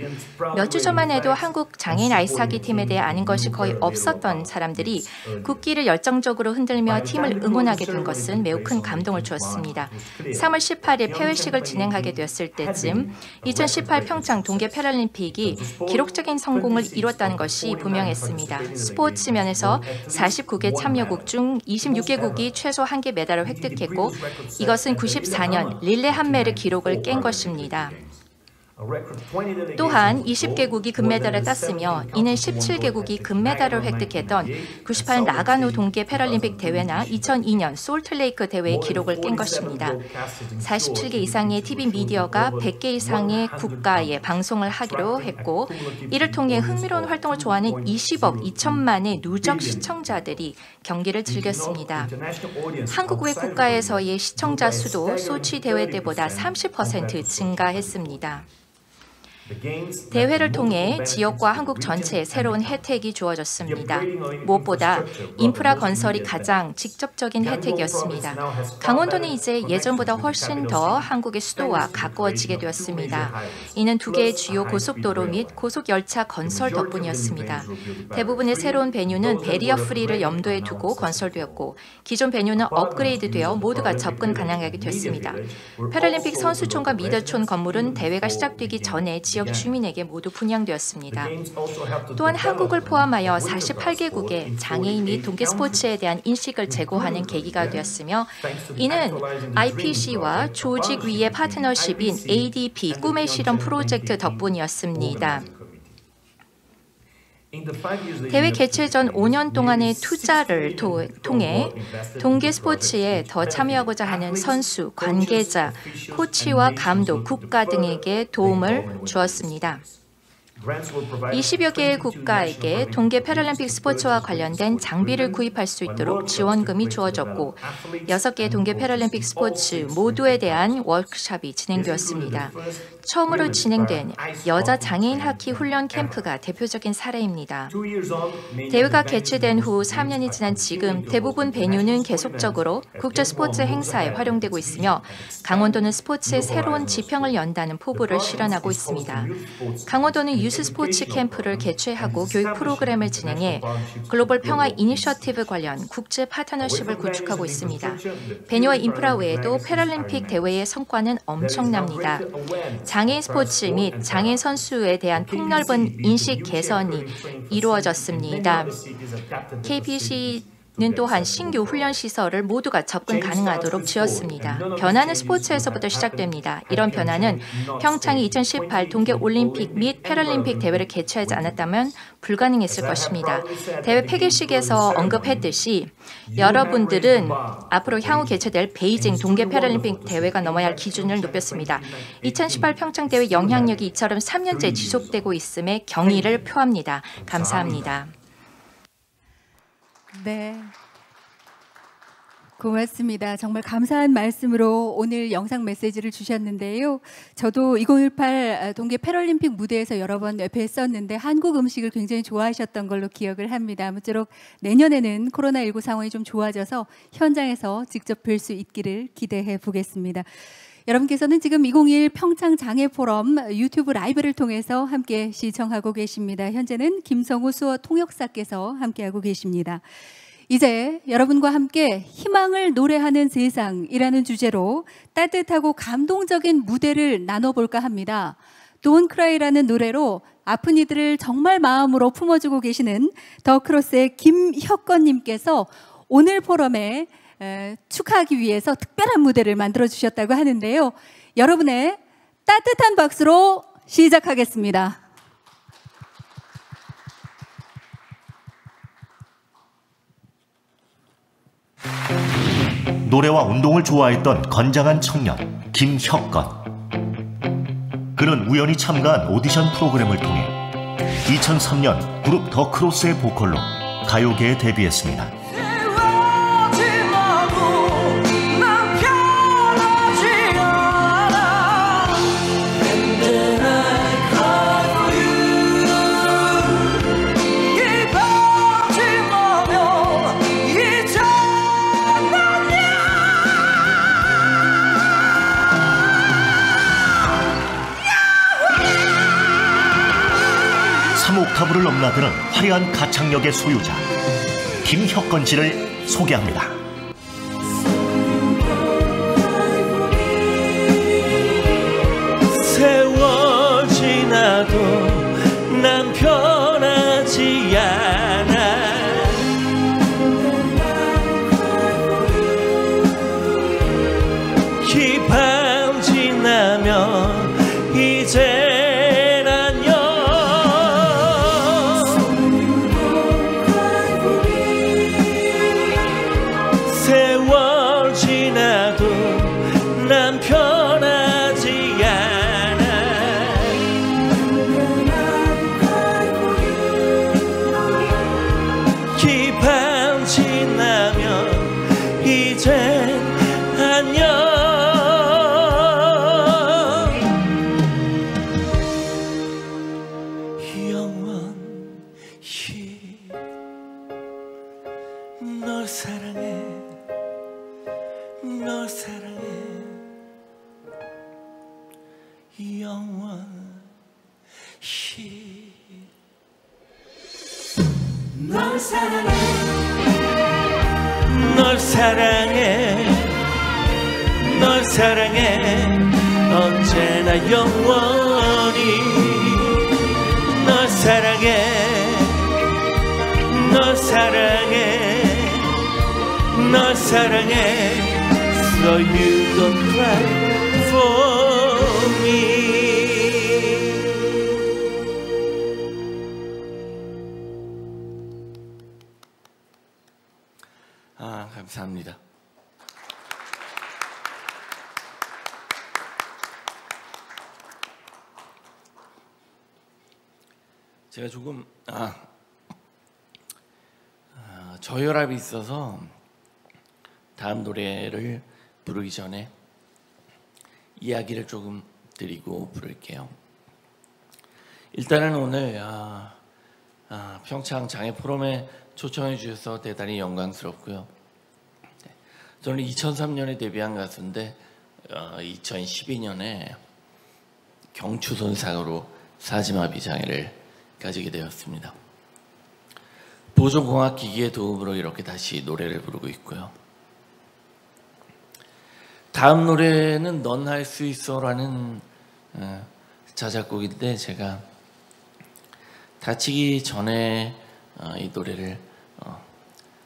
몇 주 전만 해도 한국 장애인 아이스하키 팀에 대해 아는 것이 거의 없었던 사람들이 국기를 열정적으로 흔들며 팀을 응원하게 된 것은 매우 큰 감동을 주었습니다. 3월 18일 폐회식을 진행하게 되었을 때쯤 2018 평창 동계 패럴림픽이 기록적인 성공을 이뤘다는 것이 분명했습니다. 스포츠 면에서 49개 참여국 중 26개국이 최소 1개 메달을 획득했고 이것은 94년 릴레 한메르 기록을 깬 것입니다. 또한 20개국이 금메달을 땄으며 이는 17개국이 금메달을 획득했던 98 나가노 동계 패럴림픽 대회나 2002년 솔트레이크 대회의 기록을 깬 것입니다. 47개 이상의 TV 미디어가 100개 이상의 국가에 방송을 하기로 했고 이를 통해 흥미로운 활동을 좋아하는 20억 2천만의 누적 시청자들이 경기를 즐겼습니다. 한국 외 국가에서의 시청자 수도 소치 대회 때보다 30% 증가했습니다. 대회를 통해 지역과 한국 전체에 새로운 혜택이 주어졌습니다. 무엇보다 인프라 건설이 가장 직접적인 혜택이었습니다. 강원도는 이제 예전보다 훨씬 더 한국의 수도와 가까워지게 되었습니다. 이는 2개의 주요 고속도로 및 고속열차 건설 덕분이었습니다. 대부분의 새로운 베뉴는 베리어 프리를 염두에 두고 건설되었고 기존 베뉴는 업그레이드되어 모두가 접근 가능하게 됐습니다. 패럴림픽 선수촌과 미디어촌 건물은 대회가 시작되기 전에 지역 주민에게 모두 분양되었습니다. 또한 한국을 포함하여 48개국의 장애인 및 동계 스포츠에 대한 인식을 제고하는 계기가 되었으며 이는 IPC와 조직 위의 파트너십인 ADP 꿈의 실험 프로젝트 덕분이었습니다. 대회 개최 전 5년 동안의 투자를 통해 동계 스포츠에 더 참여하고자 하는 선수, 관계자, 코치와 감독, 국가 등에게 도움을 주었습니다. 20여 개의 국가에게 동계 패럴림픽 스포츠와 관련된 장비를 구입할 수 있도록 지원금이 주어졌고 6개의 동계 패럴림픽 스포츠 모두에 대한 워크숍이 진행되었습니다. 처음으로 진행된 여자 장애인 하키 훈련 캠프가 대표적인 사례입니다. 대회가 개최된 후 3년이 지난 지금 대부분 베뉴는 계속적으로 국제 스포츠 행사에 활용되고 있으며 강원도는 스포츠의 새로운 지평을 연다는 포부를 실현하고 있습니다. 강원도는 유스 스포츠 캠프를 개최하고 교육 프로그램을 진행해 글로벌 평화 이니셔티브 관련 국제 파트너십을 구축하고 있습니다. 베뉴와 인프라 외에도 패럴림픽 대회의 성과는 엄청납니다. 장애인 스포츠 및 장애인 선수에 대한 폭넓은 인식 개선이 이루어졌습니다. KPC는 또한 신규 훈련 시설을 모두가 접근 가능하도록 지었습니다. 변화는 스포츠에서부터 시작됩니다. 이런 변화는 평창이 2018 동계올림픽 및 패럴림픽 대회를 개최하지 않았다면 불가능했을 것입니다. 대회 폐기식에서 언급했듯이 여러분들은 앞으로 향후 개최될 베이징 동계 패럴림픽 대회가 넘어야 할 기준을 높였습니다. 2018 평창 대회 영향력이 이처럼 3년째 지속되고 있음에 경의를 표합니다. 감사합니다. 네. 고맙습니다. 정말 감사한 말씀으로 오늘 영상 메시지를 주셨는데요. 저도 2018 동계 패럴림픽 무대에서 여러 번 뵀었는데 한국 음식을 굉장히 좋아하셨던 걸로 기억을 합니다. 아무쪼록 내년에는 코로나19 상황이 좀 좋아져서 현장에서 직접 뵐 수 있기를 기대해 보겠습니다. 여러분께서는 지금 2021 평창 장애 포럼 유튜브 라이브를 통해서 함께 시청하고 계십니다. 현재는 김성우 수어 통역사께서 함께하고 계십니다. 이제 여러분과 함께 희망을 노래하는 세상이라는 주제로 따뜻하고 감동적인 무대를 나눠볼까 합니다. Don't Cry라는 노래로 아픈 이들을 정말 마음으로 품어주고 계시는 더 크로스의 김혁건님께서 오늘 포럼에 축하하기 위해서 특별한 무대를 만들어 주셨다고 하는데요. 여러분의 따뜻한 박수로 시작하겠습니다. 노래와 운동을 좋아했던 건장한 청년 김혁건. 그는 우연히 참가한 오디션 프로그램을 통해 2003년 그룹 더 크로스의 보컬로 가요계에 데뷔했습니다. 옥타브를 넘나드는 화려한 가창력의 소유자 김혁건 씨를 소개합니다. 세월 지나도 난 변하지 않아. 이 밤 지나면 이제 널 사랑해 언제나 영원히 널 사랑해 So you don't cry for me. 제가 조금 저혈압이 있어서 다음 노래를 부르기 전에 이야기를 조금 드리고 부를게요. 일단은 오늘 평창 장애 포럼에 초청해 주셔서 대단히 영광스럽고요. 저는 2003년에 데뷔한 가수인데 2012년에 경추 손상으로 사지마비 장애를 가지게 되었습니다. 보존공학기기의 도움으로 이렇게 다시 노래를 부르고 있고요. 다음 노래는 넌 할 수 있어라는 자작곡인데 제가 다치기 전에 이 노래를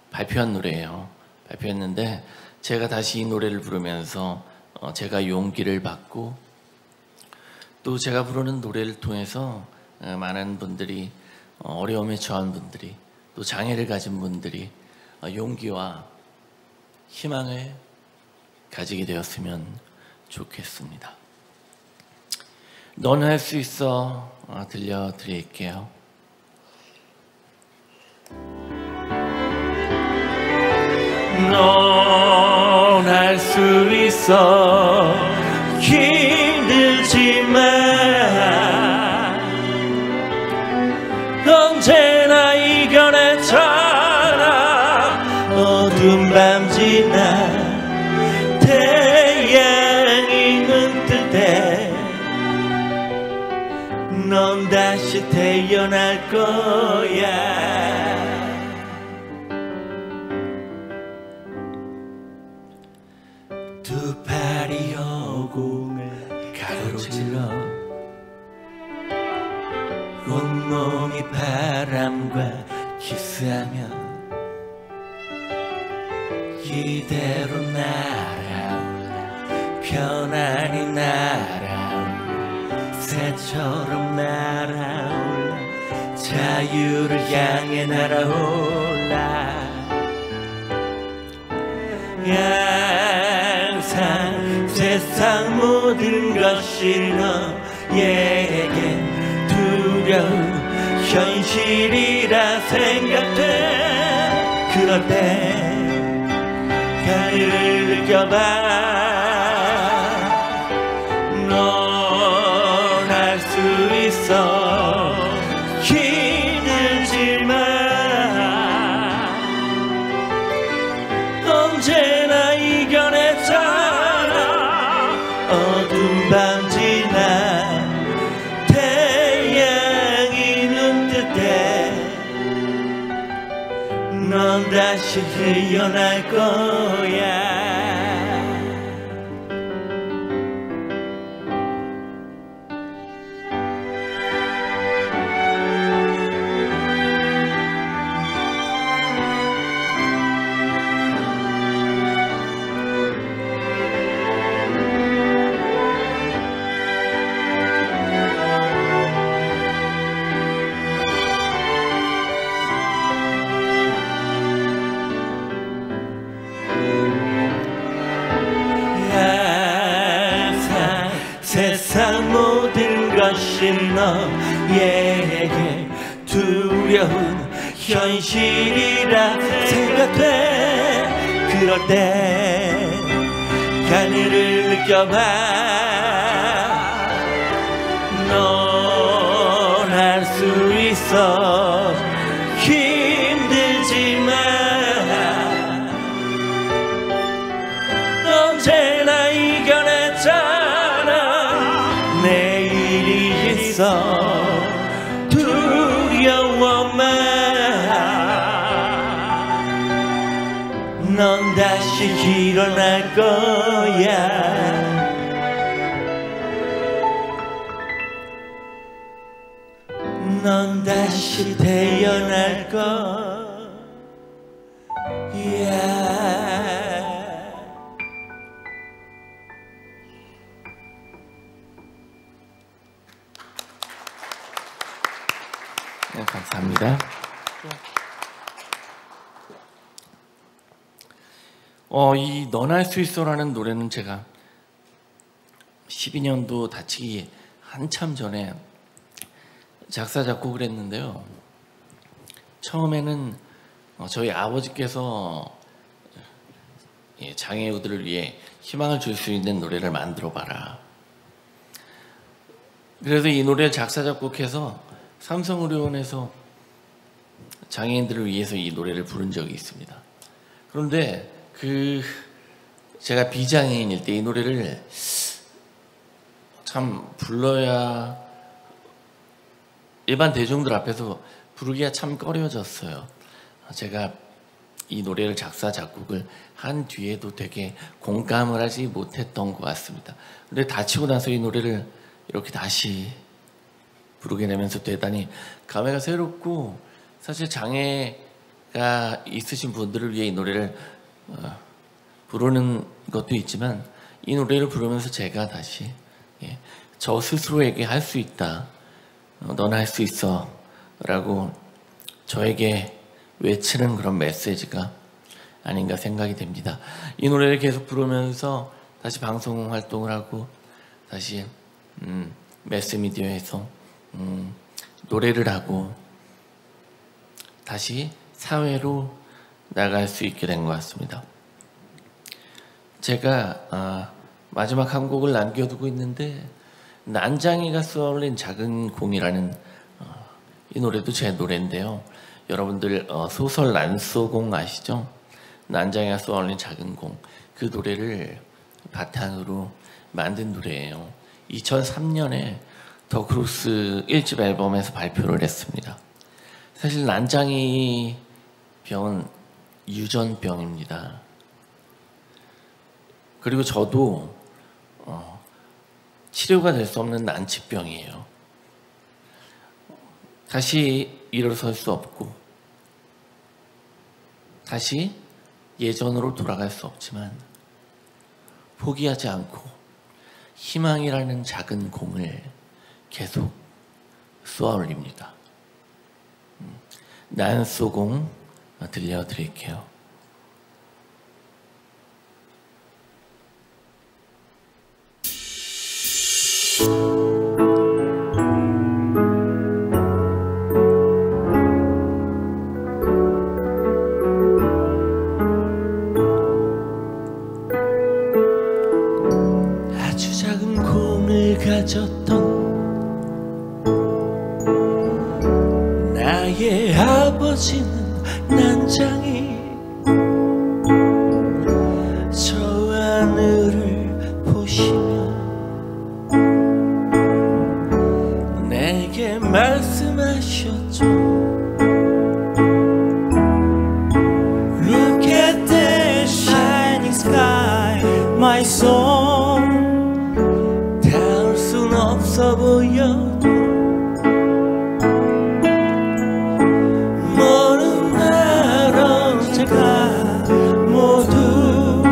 발표한 노래예요. 발표했는데 제가 다시 이 노래를 부르면서 제가 용기를 받고 또 제가 부르는 노래를 통해서 많은 분들이 어려움에 처한 분들이 또 장애를 가진 분들이 용기와 희망을 가지게 되었으면 좋겠습니다. 넌 할 수 있어 들려드릴게요. 넌 할 수 있어 힘들지만 언제나 이겨냈잖아. 어두운 밤 지나 태양이 눈 뜰 때 넌 다시 태어날 거야. 두 팔이 허공을 가로질러 온몸이 바람과 키스하며 이대로 날아올라 편안히 날아올라 새처럼 날아올라 자유를 향해 날아올라. 항상 세상 모든 것이 너에게 두려운 현실이라 생각돼. 그럴 때 하늘을 느껴봐. 넌 할 수 있어 힘들지만 언제나 이겨냈잖아. 어두운 밤 지나 태양이 눈 뜰 때 넌 다시 태어날 거야. 세상 모든 것이 너에게 두려운 현실이라 생각돼. 그럴 때 하늘을 느껴봐. 넌 할 수 있어 힘들지만 언제나 이겨냈잖아. 내일이 있어 두려워만 넌 다시 일어날 거야. 넌 다시 태어날 거야. 네, 감사합니다. 이 넌 할 수 있어라는 노래는 제가 12년도 다치기 한참 전에 작사 작곡을 했는데요. 처음에는 저희 아버지께서 장애우들을 위해 희망을 줄 수 있는 노래를 만들어 봐라. 그래서 이 노래를 작사 작곡해서 삼성의료원에서 장애인들을 위해서 이 노래를 부른 적이 있습니다. 그런데 제가 비장애인일 때 이 노래를 참 불러야 일반 대중들 앞에서 부르기가 참 꺼려졌어요. 제가 이 노래를 작사 작곡을 한 뒤에도 되게 공감을 하지 못했던 것 같습니다. 근데 다치고 나서 이 노래를 이렇게 다시 부르게 되면서 대단히 감회가 새롭고, 사실 장애가 있으신 분들을 위해 이 노래를 부르는 것도 있지만 이 노래를 부르면서 제가 다시 저 스스로에게 할 수 있다, 넌 할 수 있어 라고 저에게 외치는 그런 메시지가 아닌가 생각이 됩니다. 이 노래를 계속 부르면서 다시 방송 활동을 하고 다시 매스미디어에서 노래를 하고 다시 사회로 나갈 수 있게 된 것 같습니다. 제가 마지막 한 곡을 남겨두고 있는데, 난장이가 쏘아올린 작은 공이라는 이 노래도 제 노래인데요. 여러분들 소설 난쏘공 아시죠? 난장이가 쏘아올린 작은 공, 그 노래를 바탕으로 만든 노래예요. 2003년에 더 크로스 1집 앨범에서 발표를 했습니다. 사실 난장이 병은 유전병입니다. 그리고 저도 치료가 될 수 없는 난치병이에요. 다시 일어설 수 없고 다시 예전으로 돌아갈 수 없지만 포기하지 않고 희망이라는 작은 공을 계속 쏘아올립니다. 난쏘공 들려드릴게요. 아주 작은 공을 가졌던 나의 아버지는 난장이 저 하늘을 보시며 내게 말씀하셨죠. Look at the shining sky, my soul. 닿을 순 없어 보여도 모든 날 언젠가 모두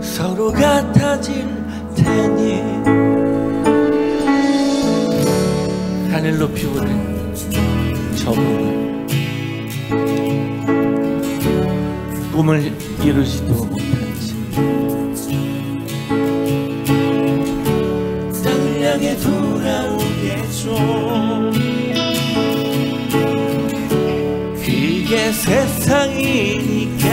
서로 같아질 테니. 하늘 높이 오른 저 꿈을 이루지도 못한 채 땅을 향해 돌아오겠죠. 그게 세상이니까.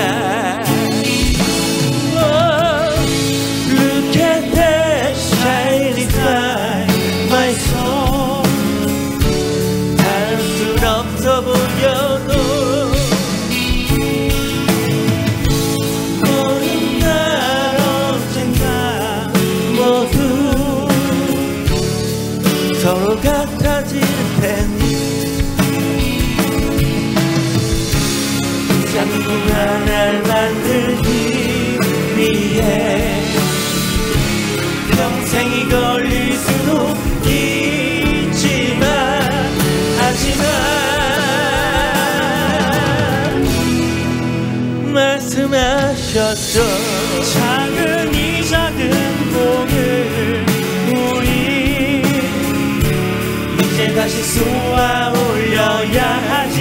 Look at that shining sky, my soul. 닿을 순 없어 보여도 모든 날 언젠가 모두 서로 같아질 테니. 작은 공 하나를 만들기 위해 평생이 걸릴 수도 있지만 하지만 말씀하셨죠. 작은 이 작은 공을 우리 이제 다시 쏘아 올려야 하지.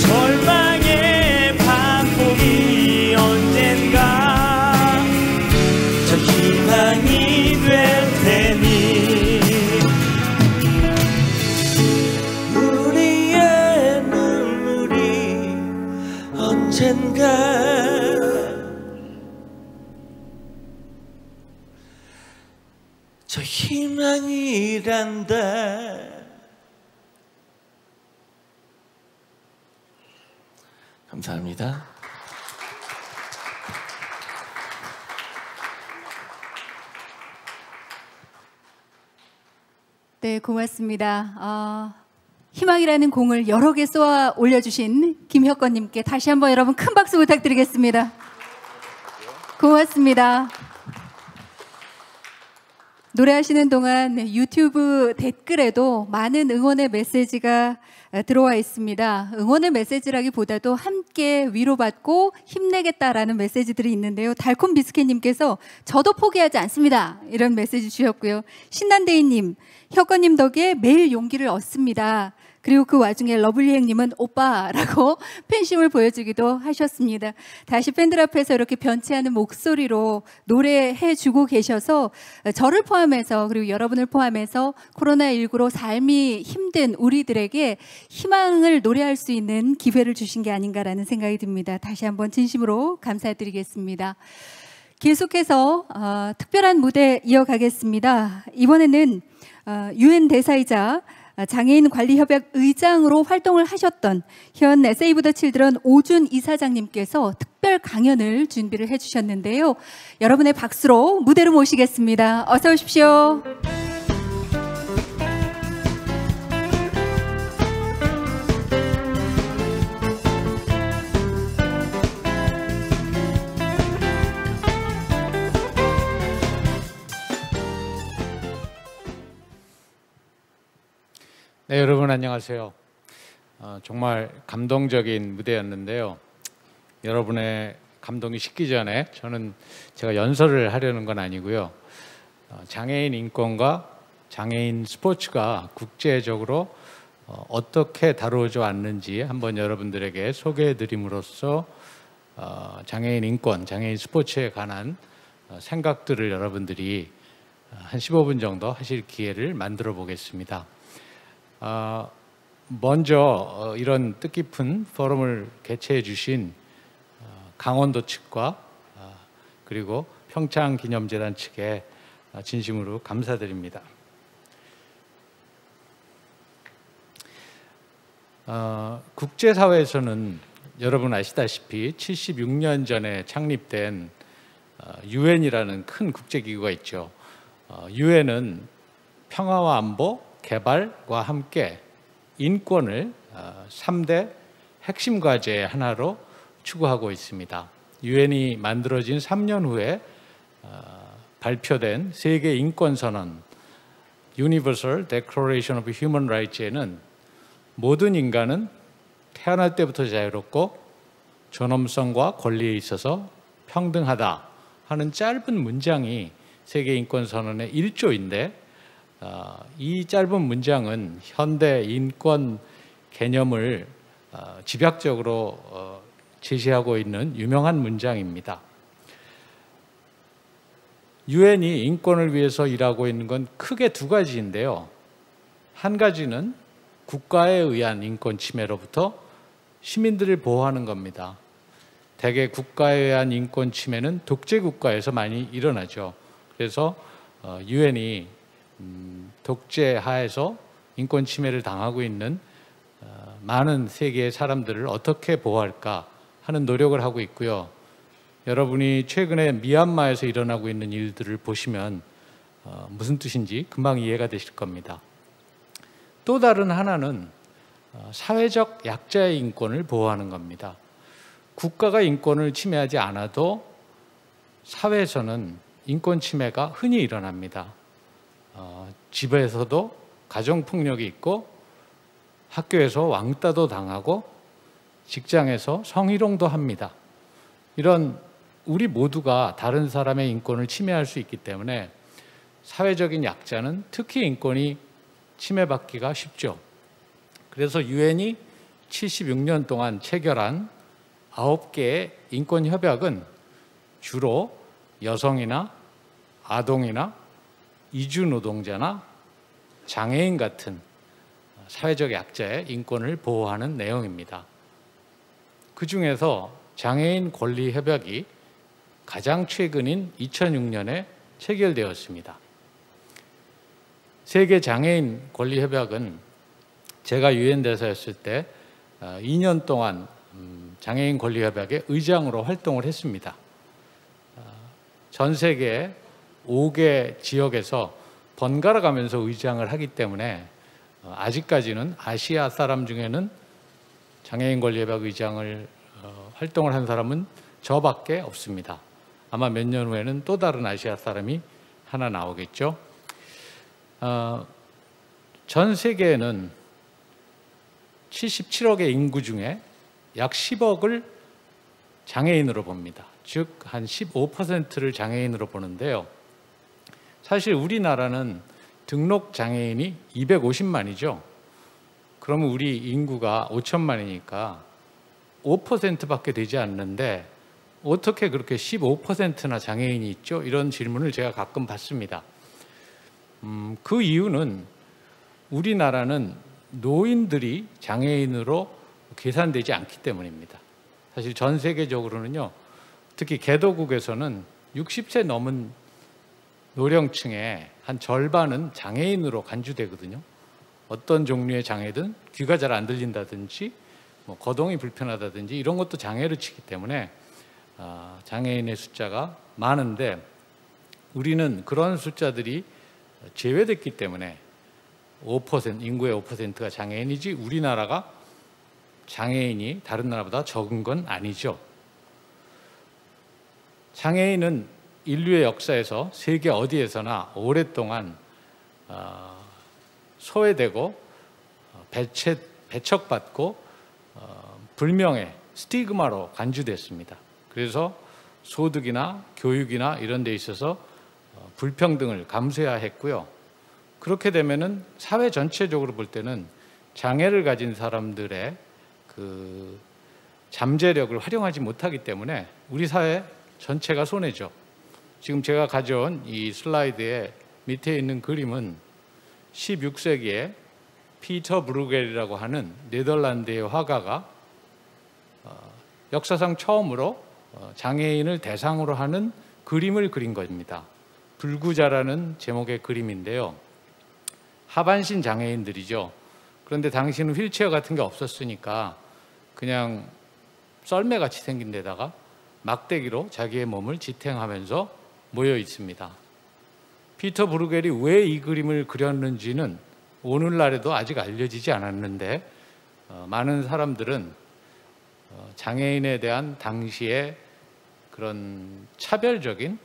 절망의 반복이 언젠가 저 희망이 될 테니. 저 희망이란다. 감사합니다. 네, 고맙습니다. 희망이라는 공을 여러 개 쏘아 올려주신 김혁건님께 다시 한번 여러분 큰 박수 부탁드리겠습니다. 고맙습니다. 노래하시는 동안 유튜브 댓글에도 많은 응원의 메시지가 들어와 있습니다. 응원의 메시지라기보다도 함께 위로받고 힘내겠다라는 메시지들이 있는데요. 달콤 비스켓님께서 저도 포기하지 않습니다. 이런 메시지 주셨고요. 신난데이님, 혁건님 덕에 매일 용기를 얻습니다. 그리고 그 와중에 러블리행님은 오빠라고 팬심을 보여주기도 하셨습니다. 다시 팬들 앞에서 이렇게 변치 않은 목소리로 노래해주고 계셔서 저를 포함해서 그리고 여러분을 포함해서 코로나19로 삶이 힘든 우리들에게 희망을 노래할 수 있는 기회를 주신 게 아닌가라는 생각이 듭니다. 다시 한번 진심으로 감사드리겠습니다. 계속해서 특별한 무대 이어가겠습니다. 이번에는 UN 대사이자 장애인 관리협약 의장으로 활동을 하셨던 현 세이브 더 칠드런 오준 이사장님께서 특별 강연을 준비를 해주셨는데요. 여러분의 박수로 무대로 모시겠습니다. 어서 오십시오. 네, 여러분 안녕하세요. 정말 감동적인 무대였는데요. 여러분의 감동이 식기 전에 제가 연설을 하려는 건 아니고요. 장애인 인권과 장애인 스포츠가 국제적으로 어떻게 다루어져 왔는지 한번 여러분들에게 소개해 드림으로써 장애인 인권, 장애인 스포츠에 관한 생각들을 여러분들이 한 15분 정도 하실 기회를 만들어 보겠습니다. 먼저 이런 뜻깊은 포럼을 개최해 주신 강원도 측과 그리고 평창기념재단 측에 진심으로 감사드립니다. 국제사회에서는 여러분 아시다시피 76년 전에 창립된 UN이라는 큰 국제기구가 있죠. UN은 평화와 안보, 개발과 함께 인권을 3대 핵심 과제의 하나로 추구하고 있습니다. 유엔이 만들어진 3년 후에 발표된 세계 인권 선언 Universal Declaration of Human Rights에는 모든 인간은 태어날 때부터 자유롭고 존엄성과 권리에 있어서 평등하다 하는 짧은 문장이 세계 인권 선언의 1조인데 이 짧은 문장은 현대 인권 개념을 집약적으로 제시하고 있는 유명한 문장입니다. 유엔이 인권을 위해서 일하고 있는 건 크게 두 가지인데요. 한 가지는 국가에 의한 인권 침해로부터 시민들을 보호하는 겁니다. 대개 국가에 의한 인권 침해는 독재 국가에서 많이 일어나죠. 그래서 유엔이 독재 하에서 인권 침해를 당하고 있는 많은 세계의 사람들을 어떻게 보호할까 하는 노력을 하고 있고요. 여러분이 최근에 미얀마에서 일어나고 있는 일들을 보시면 무슨 뜻인지 금방 이해가 되실 겁니다. 또 다른 하나는 사회적 약자의 인권을 보호하는 겁니다. 국가가 인권을 침해하지 않아도 사회에서는 인권 침해가 흔히 일어납니다. 집에서도 가정폭력이 있고 학교에서 왕따도 당하고 직장에서 성희롱도 합니다. 이런 우리 모두가 다른 사람의 인권을 침해할 수 있기 때문에 사회적인 약자는 특히 인권이 침해받기가 쉽죠. 그래서 유엔이 76년 동안 체결한 9개의 인권 협약은 주로 여성이나 아동이나 이주 노동자나 장애인 같은 사회적 약자의 인권을 보호하는 내용입니다. 그 중에서 장애인 권리 협약이 가장 최근인 2006년에 체결되었습니다. 세계 장애인 권리 협약은 제가 유엔 대사였을 때 2년 동안 장애인 권리 협약의 의장으로 활동을 했습니다. 전 세계 5개 지역에서 번갈아 가면서 의장을 하기 때문에 아직까지는 아시아 사람 중에는 장애인 권리 협약 의장을 활동을 한 사람은 저밖에 없습니다. 아마 몇 년 후에는 또 다른 아시아 사람이 하나 나오겠죠. 전 세계에는 77억의 인구 중에 약 10억을 장애인으로 봅니다. 즉 한 15%를 장애인으로 보는데요. 사실 우리나라는 등록 장애인이 250만이죠. 그러면 우리 인구가 5천만이니까 5%밖에 되지 않는데 어떻게 그렇게 15%나 장애인이 있죠? 이런 질문을 제가 가끔 받습니다. 그 이유는 우리나라는 노인들이 장애인으로 계산되지 않기 때문입니다. 사실 전 세계적으로는요, 특히 개도국에서는 60세 넘은 노령층의 한 절반은 장애인으로 간주되거든요. 어떤 종류의 장애든 귀가 잘 안 들린다든지 거동이 불편하다든지 이런 것도 장애를 치기 때문에 장애인의 숫자가 많은데 우리는 그런 숫자들이 제외됐기 때문에 5%, 인구의 5%가 장애인이지 우리나라가 장애인이 다른 나라보다 적은 건 아니죠. 장애인은 인류의 역사에서 세계 어디에서나 오랫동안 소외되고 배척받고 불명예, 스티그마로 간주됐습니다. 그래서 소득이나 교육이나 이런 데 있어서 불평등을 감수해야 했고요. 그렇게 되면은 사회 전체적으로 볼 때는 장애를 가진 사람들의 그 잠재력을 활용하지 못하기 때문에 우리 사회 전체가 손해죠. 지금 제가 가져온 이 슬라이드에 밑에 있는 그림은 16세기에 피터 브루겔이라고 하는 네덜란드의 화가가 역사상 처음으로 장애인을 대상으로 하는 그림을 그린 겁니다. 불구자라는 제목의 그림인데요. 하반신 장애인들이죠. 그런데 당시는 휠체어 같은 게 없었으니까 그냥 썰매같이 생긴 데다가 막대기로 자기의 몸을 지탱하면서 모여 있습니다. 피터 브루겔이 왜 이 그림을 그렸는지는 오늘날에도 아직 알려지지 않았는데 많은 사람들은 장애인에 대한 당시의 그런 차별적인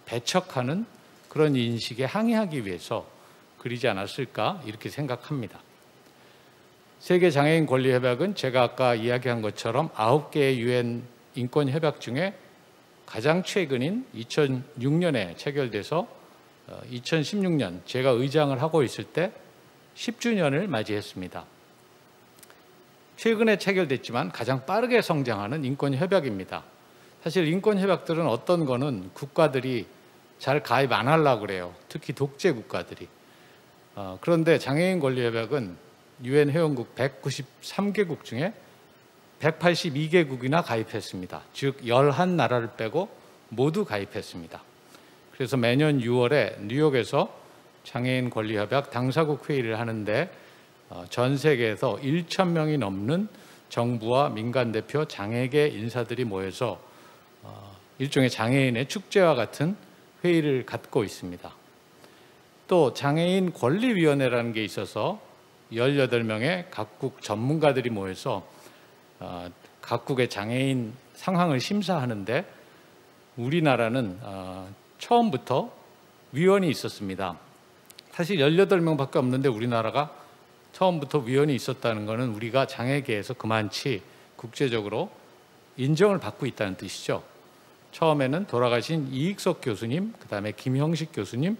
배척하는 그런 인식에 항의하기 위해서 그리지 않았을까 이렇게 생각합니다. 세계 장애인 권리 협약은 제가 아까 이야기한 것처럼 9개의 유엔 인권 협약 중에 가장 최근인 2006년에 체결돼서 2016년 제가 의장을 하고 있을 때 10주년을 맞이했습니다. 최근에 체결됐지만 가장 빠르게 성장하는 인권 협약입니다. 사실 인권 협약들은 어떤 거는 국가들이 잘 가입 안 하려고 그래요. 특히 독재 국가들이. 그런데 장애인 권리 협약은 유엔 회원국 193개국 중에 182개국이나 가입했습니다. 즉 11나라를 빼고 모두 가입했습니다. 그래서 매년 6월에 뉴욕에서 장애인 권리 협약 당사국 회의를 하는데 전 세계에서 1,000명이 넘는 정부와 민간 대표 장애계 인사들이 모여서 일종의 장애인의 축제와 같은 회의를 갖고 있습니다. 또 장애인 권리위원회라는 게 있어서 18명의 각국 전문가들이 모여서 각국의 장애인 상황을 심사하는데 우리나라는 처음부터 위원이 있었습니다. 사실 18명밖에 없는데 우리나라가 처음부터 위원이 있었다는 것은 우리가 장애계에서 그만치 국제적으로 인정을 받고 있다는 뜻이죠. 처음에는 돌아가신 이익석 교수님, 그 다음에 김형식 교수님,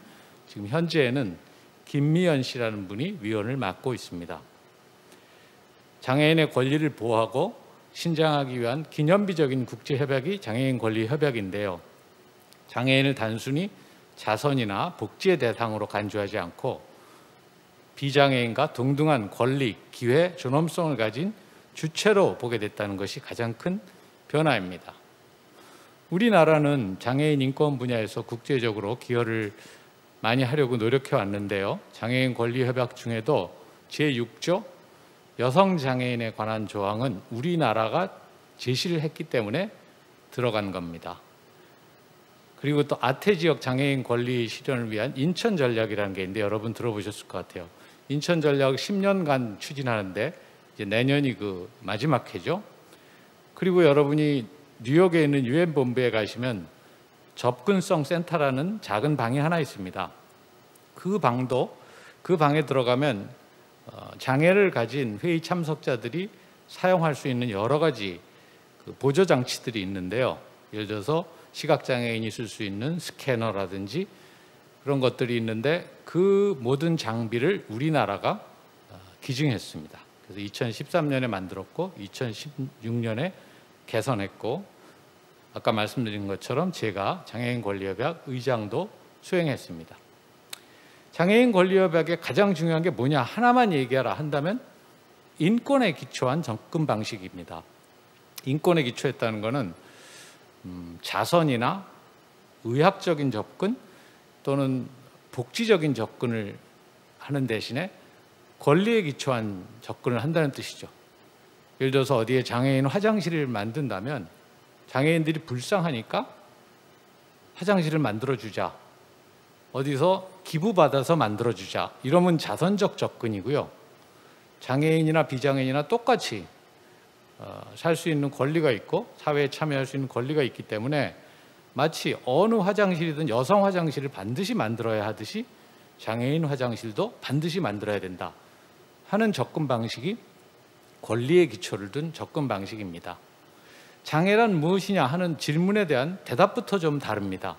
지금 현재에는 김미연 씨라는 분이 위원을 맡고 있습니다. 장애인의 권리를 보호하고 신장하기 위한 기념비적인 국제협약이 장애인 권리 협약인데요. 장애인을 단순히 자선이나 복지의 대상으로 간주하지 않고 비장애인과 동등한 권리, 기회, 존엄성을 가진 주체로 보게 됐다는 것이 가장 큰 변화입니다. 우리나라는 장애인 인권 분야에서 국제적으로 기여를 많이 하려고 노력해 왔는데요. 장애인 권리 협약 중에도 제6조 여성 장애인에 관한 조항은 우리나라가 제시를 했기 때문에 들어간 겁니다. 그리고 또 아태 지역 장애인 권리 실현을 위한 인천 전략이라는 게 있는데 여러분 들어보셨을 것 같아요. 인천 전략 10년간 추진하는데 이제 내년이 그 마지막 해죠. 그리고 여러분이 뉴욕에 있는 유엔 본부에 가시면 접근성 센터라는 작은 방이 하나 있습니다. 그 방에 들어가면 장애를 가진 회의 참석자들이 사용할 수 있는 여러 가지 그 보조 장치들이 있는데요. 예를 들어서 시각장애인이 쓸 수 있는 스캐너라든지 그런 것들이 있는데 그 모든 장비를 우리나라가 기증했습니다. 그래서 2013년에 만들었고 2016년에 개선했고 아까 말씀드린 것처럼 제가 장애인 권리협약 의장도 수행했습니다. 장애인 권리협약의 가장 중요한 게 뭐냐 하나만 얘기하라 한다면 인권에 기초한 접근 방식입니다. 인권에 기초했다는 것은 자선이나 의학적인 접근 또는 복지적인 접근을 하는 대신에 권리에 기초한 접근을 한다는 뜻이죠. 예를 들어서 어디에 장애인 화장실을 만든다면 장애인들이 불쌍하니까 화장실을 만들어주자. 어디서 기부받아서 만들어주자. 이러면 자선적 접근이고요. 장애인이나 비장애인이나 똑같이 살 수 있는 권리가 있고 사회에 참여할 수 있는 권리가 있기 때문에 마치 어느 화장실이든 여성 화장실을 반드시 만들어야 하듯이 장애인 화장실도 반드시 만들어야 된다 하는 접근 방식이 권리에 기초를 둔 접근 방식입니다. 장애란 무엇이냐 하는 질문에 대한 대답부터 좀 다릅니다.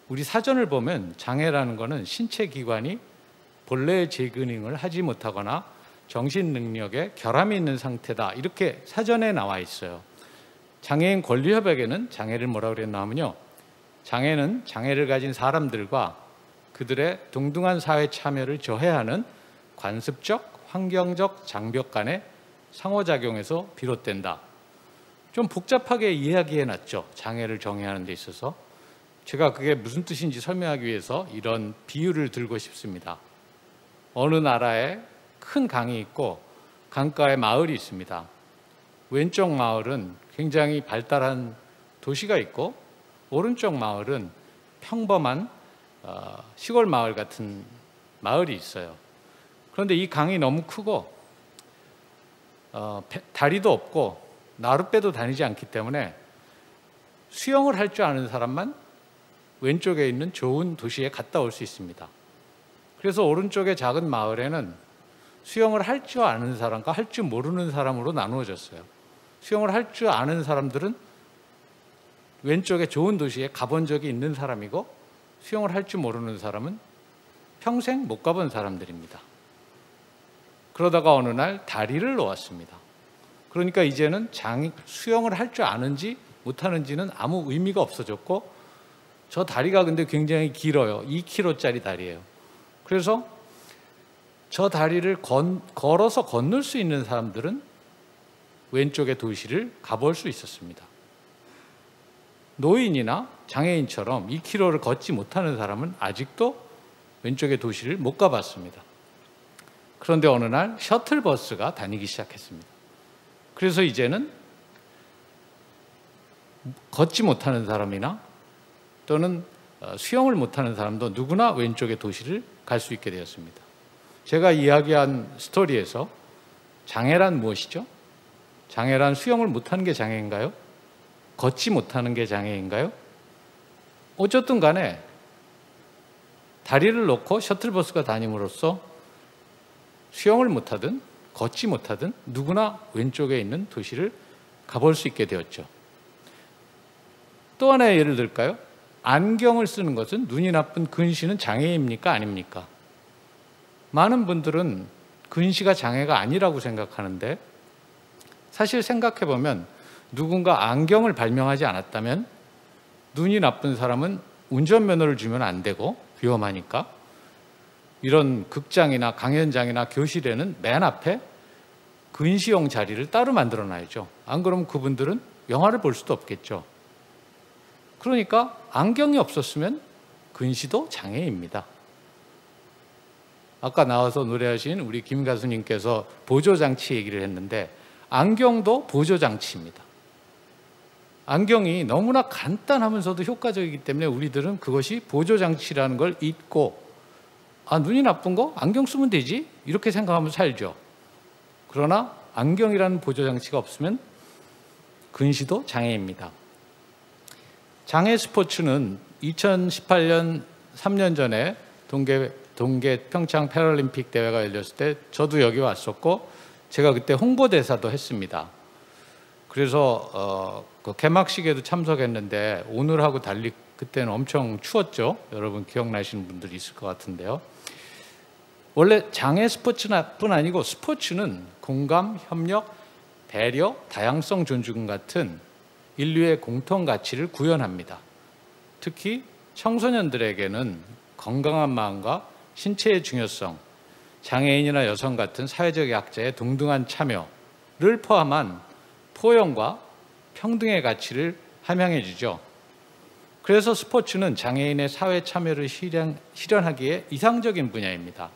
우리 사전을 보면 장애라는 것은 신체 기관이 본래의 재기능을 하지 못하거나 정신 능력에 결함이 있는 상태다 이렇게 사전에 나와 있어요. 장애인 권리협약에는 장애를 뭐라고 그랬나 하면요. 장애는 장애를 가진 사람들과 그들의 동등한 사회 참여를 저해하는 관습적, 환경적 장벽 간의 상호작용에서 비롯된다. 좀 복잡하게 이야기해놨죠. 장애를 정의하는 데 있어서. 제가 그게 무슨 뜻인지 설명하기 위해서 이런 비유를 들고 싶습니다. 어느 나라에 큰 강이 있고 강가에 마을이 있습니다. 왼쪽 마을은 굉장히 발달한 도시가 있고 오른쪽 마을은 평범한 시골 마을 같은 마을이 있어요. 그런데 이 강이 너무 크고 다리도 없고 나룻배도 다니지 않기 때문에 수영을 할 줄 아는 사람만 왼쪽에 있는 좋은 도시에 갔다 올 수 있습니다. 그래서 오른쪽의 작은 마을에는 수영을 할 줄 아는 사람과 할 줄 모르는 사람으로 나누어졌어요. 수영을 할 줄 아는 사람들은 왼쪽에 좋은 도시에 가본 적이 있는 사람이고 수영을 할 줄 모르는 사람은 평생 못 가본 사람들입니다. 그러다가 어느 날 다리를 놓았습니다. 그러니까 이제는 수영을 할 줄 아는지 못하는지는 아무 의미가 없어졌고 저 다리가 근데 굉장히 길어요. 2km짜리 다리예요. 그래서 저 다리를 걸어서 건널 수 있는 사람들은 왼쪽의 도시를 가볼 수 있었습니다. 노인이나 장애인처럼 2km를 걷지 못하는 사람은 아직도 왼쪽의 도시를 못 가봤습니다. 그런데 어느 날 셔틀버스가 다니기 시작했습니다. 그래서 이제는 걷지 못하는 사람이나 또는 수영을 못하는 사람도 누구나 왼쪽의 도시를 갈 수 있게 되었습니다. 제가 이야기한 스토리에서 장애란 무엇이죠? 장애란 수영을 못하는 게 장애인가요? 걷지 못하는 게 장애인가요? 어쨌든 간에 다리를 놓고 셔틀버스가 다님으로써 수영을 못하든 걷지 못하든 누구나 왼쪽에 있는 도시를 가볼 수 있게 되었죠. 또 하나의 예를 들까요? 안경을 쓰는 것은 눈이 나쁜 근시는 장애입니까? 아닙니까? 많은 분들은 근시가 장애가 아니라고 생각하는데 사실 생각해보면 누군가 안경을 발명하지 않았다면 눈이 나쁜 사람은 운전면허를 주면 안 되고 위험하니까 이런 극장이나 강연장이나 교실에는 맨 앞에 근시용 자리를 따로 만들어 놔야죠. 안 그러면 그분들은 영화를 볼 수도 없겠죠. 그러니까 안경이 없었으면 근시도 장애입니다. 아까 나와서 노래하신 우리 김 가수님께서 보조장치 얘기를 했는데 안경도 보조장치입니다. 안경이 너무나 간단하면서도 효과적이기 때문에 우리들은 그것이 보조장치라는 걸 잊고 눈이 나쁜 거 안경 쓰면 되지 이렇게 생각하면 살죠. 그러나 안경이라는 보조장치가 없으면 근시도 장애입니다. 장애 스포츠는 2018년 3년 전에 동계 평창 패럴림픽 대회가 열렸을 때 저도 여기 왔었고 제가 그때 홍보대사도 했습니다. 그래서 그 개막식에도 참석했는데 오늘하고 달리 그때는 엄청 추웠죠. 여러분 기억나시는 분들이 있을 것 같은데요. 원래 장애 스포츠뿐 아니고 스포츠는 공감, 협력, 배려, 다양성 존중 같은 인류의 공통 가치를 구현합니다. 특히 청소년들에게는 건강한 마음과 신체의 중요성, 장애인이나 여성 같은 사회적 약자의 동등한 참여를 포함한 포용과 평등의 가치를 함양해 주죠. 그래서 스포츠는 장애인의 사회 참여를 실현하기에 이상적인 분야입니다.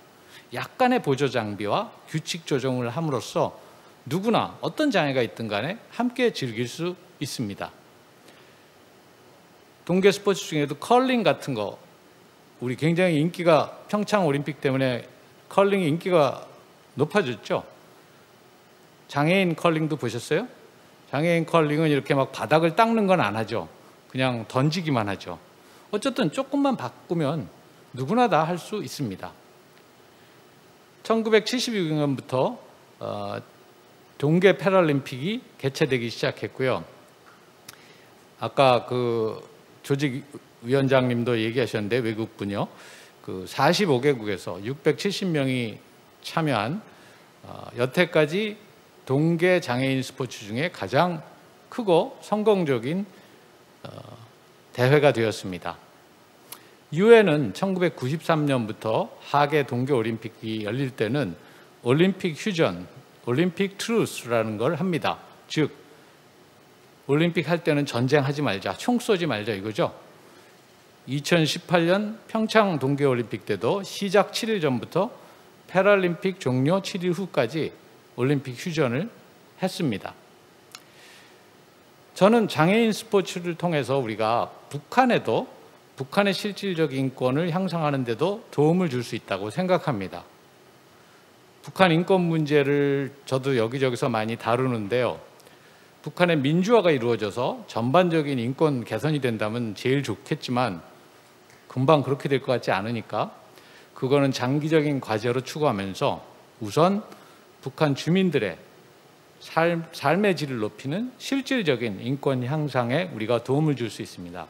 약간의 보조 장비와 규칙 조정을 함으로써 누구나 어떤 장애가 있든 간에 함께 즐길 수 있습니다. 동계 스포츠 중에도 컬링 같은 거 우리 굉장히 인기가 평창 올림픽 때문에 컬링이 인기가 높아졌죠. 장애인 컬링도 보셨어요? 장애인 컬링은 이렇게 막 바닥을 닦는 건 안 하죠. 그냥 던지기만 하죠. 어쨌든 조금만 바꾸면 누구나 다 할 수 있습니다. 1976년부터 동계 패럴림픽이 개최되기 시작했고요. 아까 그 조직위원장님도 얘기하셨는데 외국분요. 그 45개국에서 670명이 참여한 여태까지 동계 장애인 스포츠 중에 가장 크고 성공적인 대회가 되었습니다. 유엔은 1993년부터 하계 동계올림픽이 열릴 때는 올림픽 휴전, 올림픽 트루스라는 걸 합니다. 즉 올림픽 할 때는 전쟁하지 말자, 총 쏘지 말자 이거죠. 2018년 평창 동계올림픽 때도 시작 7일 전부터 패럴림픽 종료 7일 후까지 올림픽 휴전을 했습니다. 저는 장애인 스포츠를 통해서 우리가 북한의 실질적 인권을 향상하는 데도 도움을 줄 수 있다고 생각합니다. 북한 인권 문제를 저도 여기저기서 많이 다루는데요. 북한의 민주화가 이루어져서 전반적인 인권 개선이 된다면 제일 좋겠지만 금방 그렇게 될 것 같지 않으니까 그거는 장기적인 과제로 추구하면서 우선 북한 주민들의 삶의 질을 높이는 실질적인 인권 향상에 우리가 도움을 줄 수 있습니다.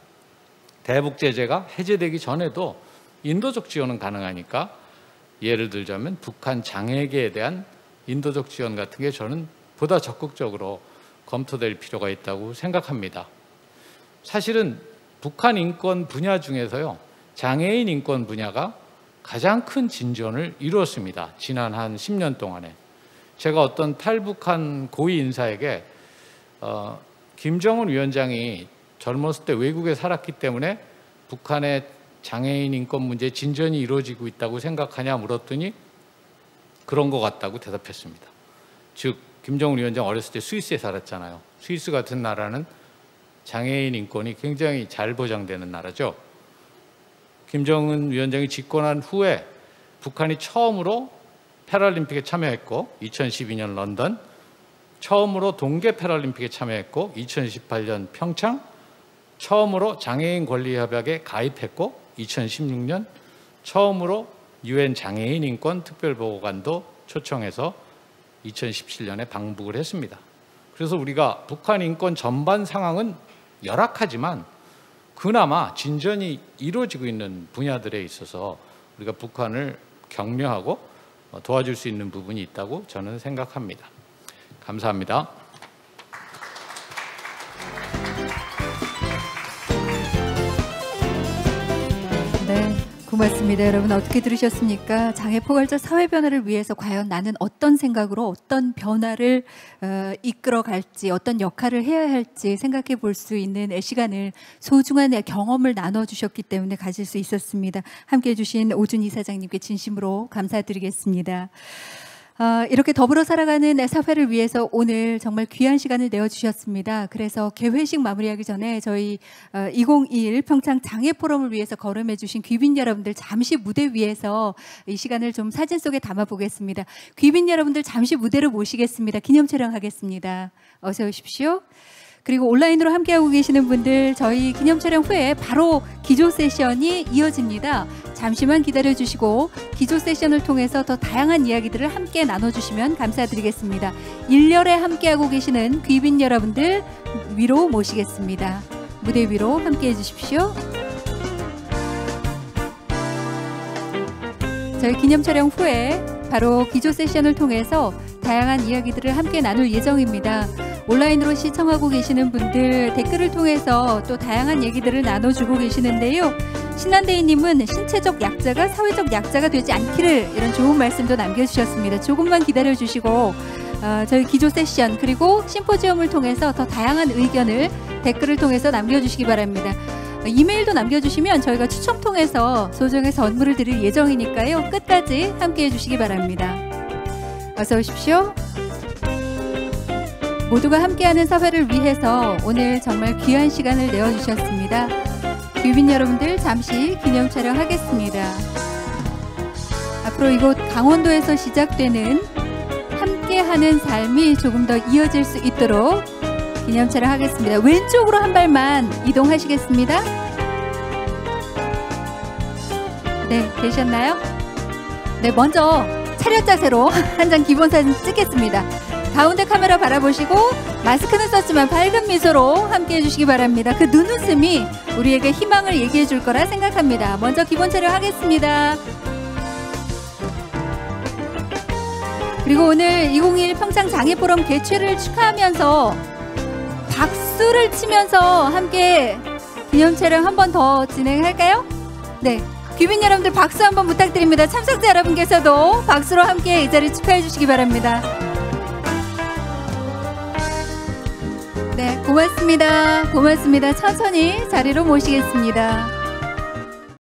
대북 제재가 해제되기 전에도 인도적 지원은 가능하니까 예를 들자면 북한 장애계에 대한 인도적 지원 같은 게 저는 보다 적극적으로 검토될 필요가 있다고 생각합니다. 사실은 북한 인권 분야 중에서요. 장애인 인권 분야가 가장 큰 진전을 이루었습니다. 지난 한 10년 동안에. 제가 어떤 탈북한 고위 인사에게 김정은 위원장이 젊었을 때 외국에 살았기 때문에 북한의 장애인 인권 문제에 진전이 이루어지고 있다고 생각하냐 물었더니 그런 것 같다고 대답했습니다. 즉 김정은 위원장 어렸을 때 스위스에 살았잖아요. 스위스 같은 나라는 장애인 인권이 굉장히 잘 보장되는 나라죠. 김정은 위원장이 집권한 후에 북한이 처음으로 패럴림픽에 참여했고 2012년 런던, 처음으로 동계 패럴림픽에 참여했고 2018년 평창, 처음으로 장애인 권리협약에 가입했고 2016년 처음으로 유엔 장애인 인권 특별보고관도 초청해서 2017년에 방북을 했습니다. 그래서 우리가 북한 인권 전반 상황은 열악하지만 그나마 진전이 이루어지고 있는 분야들에 있어서 우리가 북한을 격려하고 도와줄 수 있는 부분이 있다고 저는 생각합니다. 감사합니다. 네, 고맙습니다. 여러분 어떻게 들으셨습니까? 장애포괄적 사회 변화를 위해서 과연 나는 어떤 생각으로 어떤 변화를 이끌어갈지 어떤 역할을 해야 할지 생각해 볼 수 있는 시간을 소중한 경험을 나눠주셨기 때문에 가질 수 있었습니다. 함께해 주신 오준 이사장님께 진심으로 감사드리겠습니다. 이렇게 더불어 살아가는 사회를 위해서 오늘 정말 귀한 시간을 내어주셨습니다. 그래서 개회식 마무리하기 전에 저희 2021 평창 장애 포럼을 위해서 거름해 주신 귀빈 여러분들 잠시 무대 위에서 이 시간을 좀 사진 속에 담아 보겠습니다. 귀빈 여러분들 잠시 무대로 모시겠습니다. 기념 촬영하겠습니다. 어서 오십시오. 그리고 온라인으로 함께하고 계시는 분들 저희 기념 촬영 후에 바로 기조 세션이 이어집니다. 잠시만 기다려주시고 기조 세션을 통해서 더 다양한 이야기들을 함께 나눠주시면 감사드리겠습니다. 일렬에 함께하고 계시는 귀빈 여러분들 위로 모시겠습니다. 무대 위로 함께해 주십시오. 저희 기념 촬영 후에 바로 기조 세션을 통해서 다양한 이야기들을 함께 나눌 예정입니다. 온라인으로 시청하고 계시는 분들 댓글을 통해서 또 다양한 얘기들을 나눠주고 계시는데요. 신한대희님은 신체적 약자가 사회적 약자가 되지 않기를 이런 좋은 말씀도 남겨주셨습니다. 조금만 기다려주시고 저희 기조 세션 그리고 심포지엄을 통해서 더 다양한 의견을 댓글을 통해서 남겨주시기 바랍니다. 이메일도 남겨주시면 저희가 추첨 통해서 소정의 선물을 드릴 예정이니까요. 끝까지 함께해 주시기 바랍니다. 어서 오십시오. 모두가 함께하는 사회를 위해서 오늘 정말 귀한 시간을 내어주셨습니다. 귀빈 여러분들 잠시 기념 촬영하겠습니다. 앞으로 이곳 강원도에서 시작되는 함께하는 삶이 조금 더 이어질 수 있도록 기념 촬영하겠습니다. 왼쪽으로 한 발만 이동하시겠습니다. 네, 되셨나요? 네, 먼저 차렷 자세로 한 장 기본 사진 찍겠습니다. 가운데 카메라 바라보시고 마스크는 썼지만 밝은 미소로 함께 해주시기 바랍니다. 그 눈웃음이 우리에게 희망을 얘기해 줄 거라 생각합니다. 먼저 기본 촬영 하겠습니다. 그리고 오늘 2021 평창 장애 포럼 개최를 축하하면서 박수를 치면서 함께 기념 촬영 한 번 더 진행할까요? 네. 귀빈 여러분들 박수 한번 부탁드립니다. 참석자 여러분께서도 박수로 함께 이 자리 축하해 주시기 바랍니다. 네, 고맙습니다. 고맙습니다. 천천히 자리로 모시겠습니다.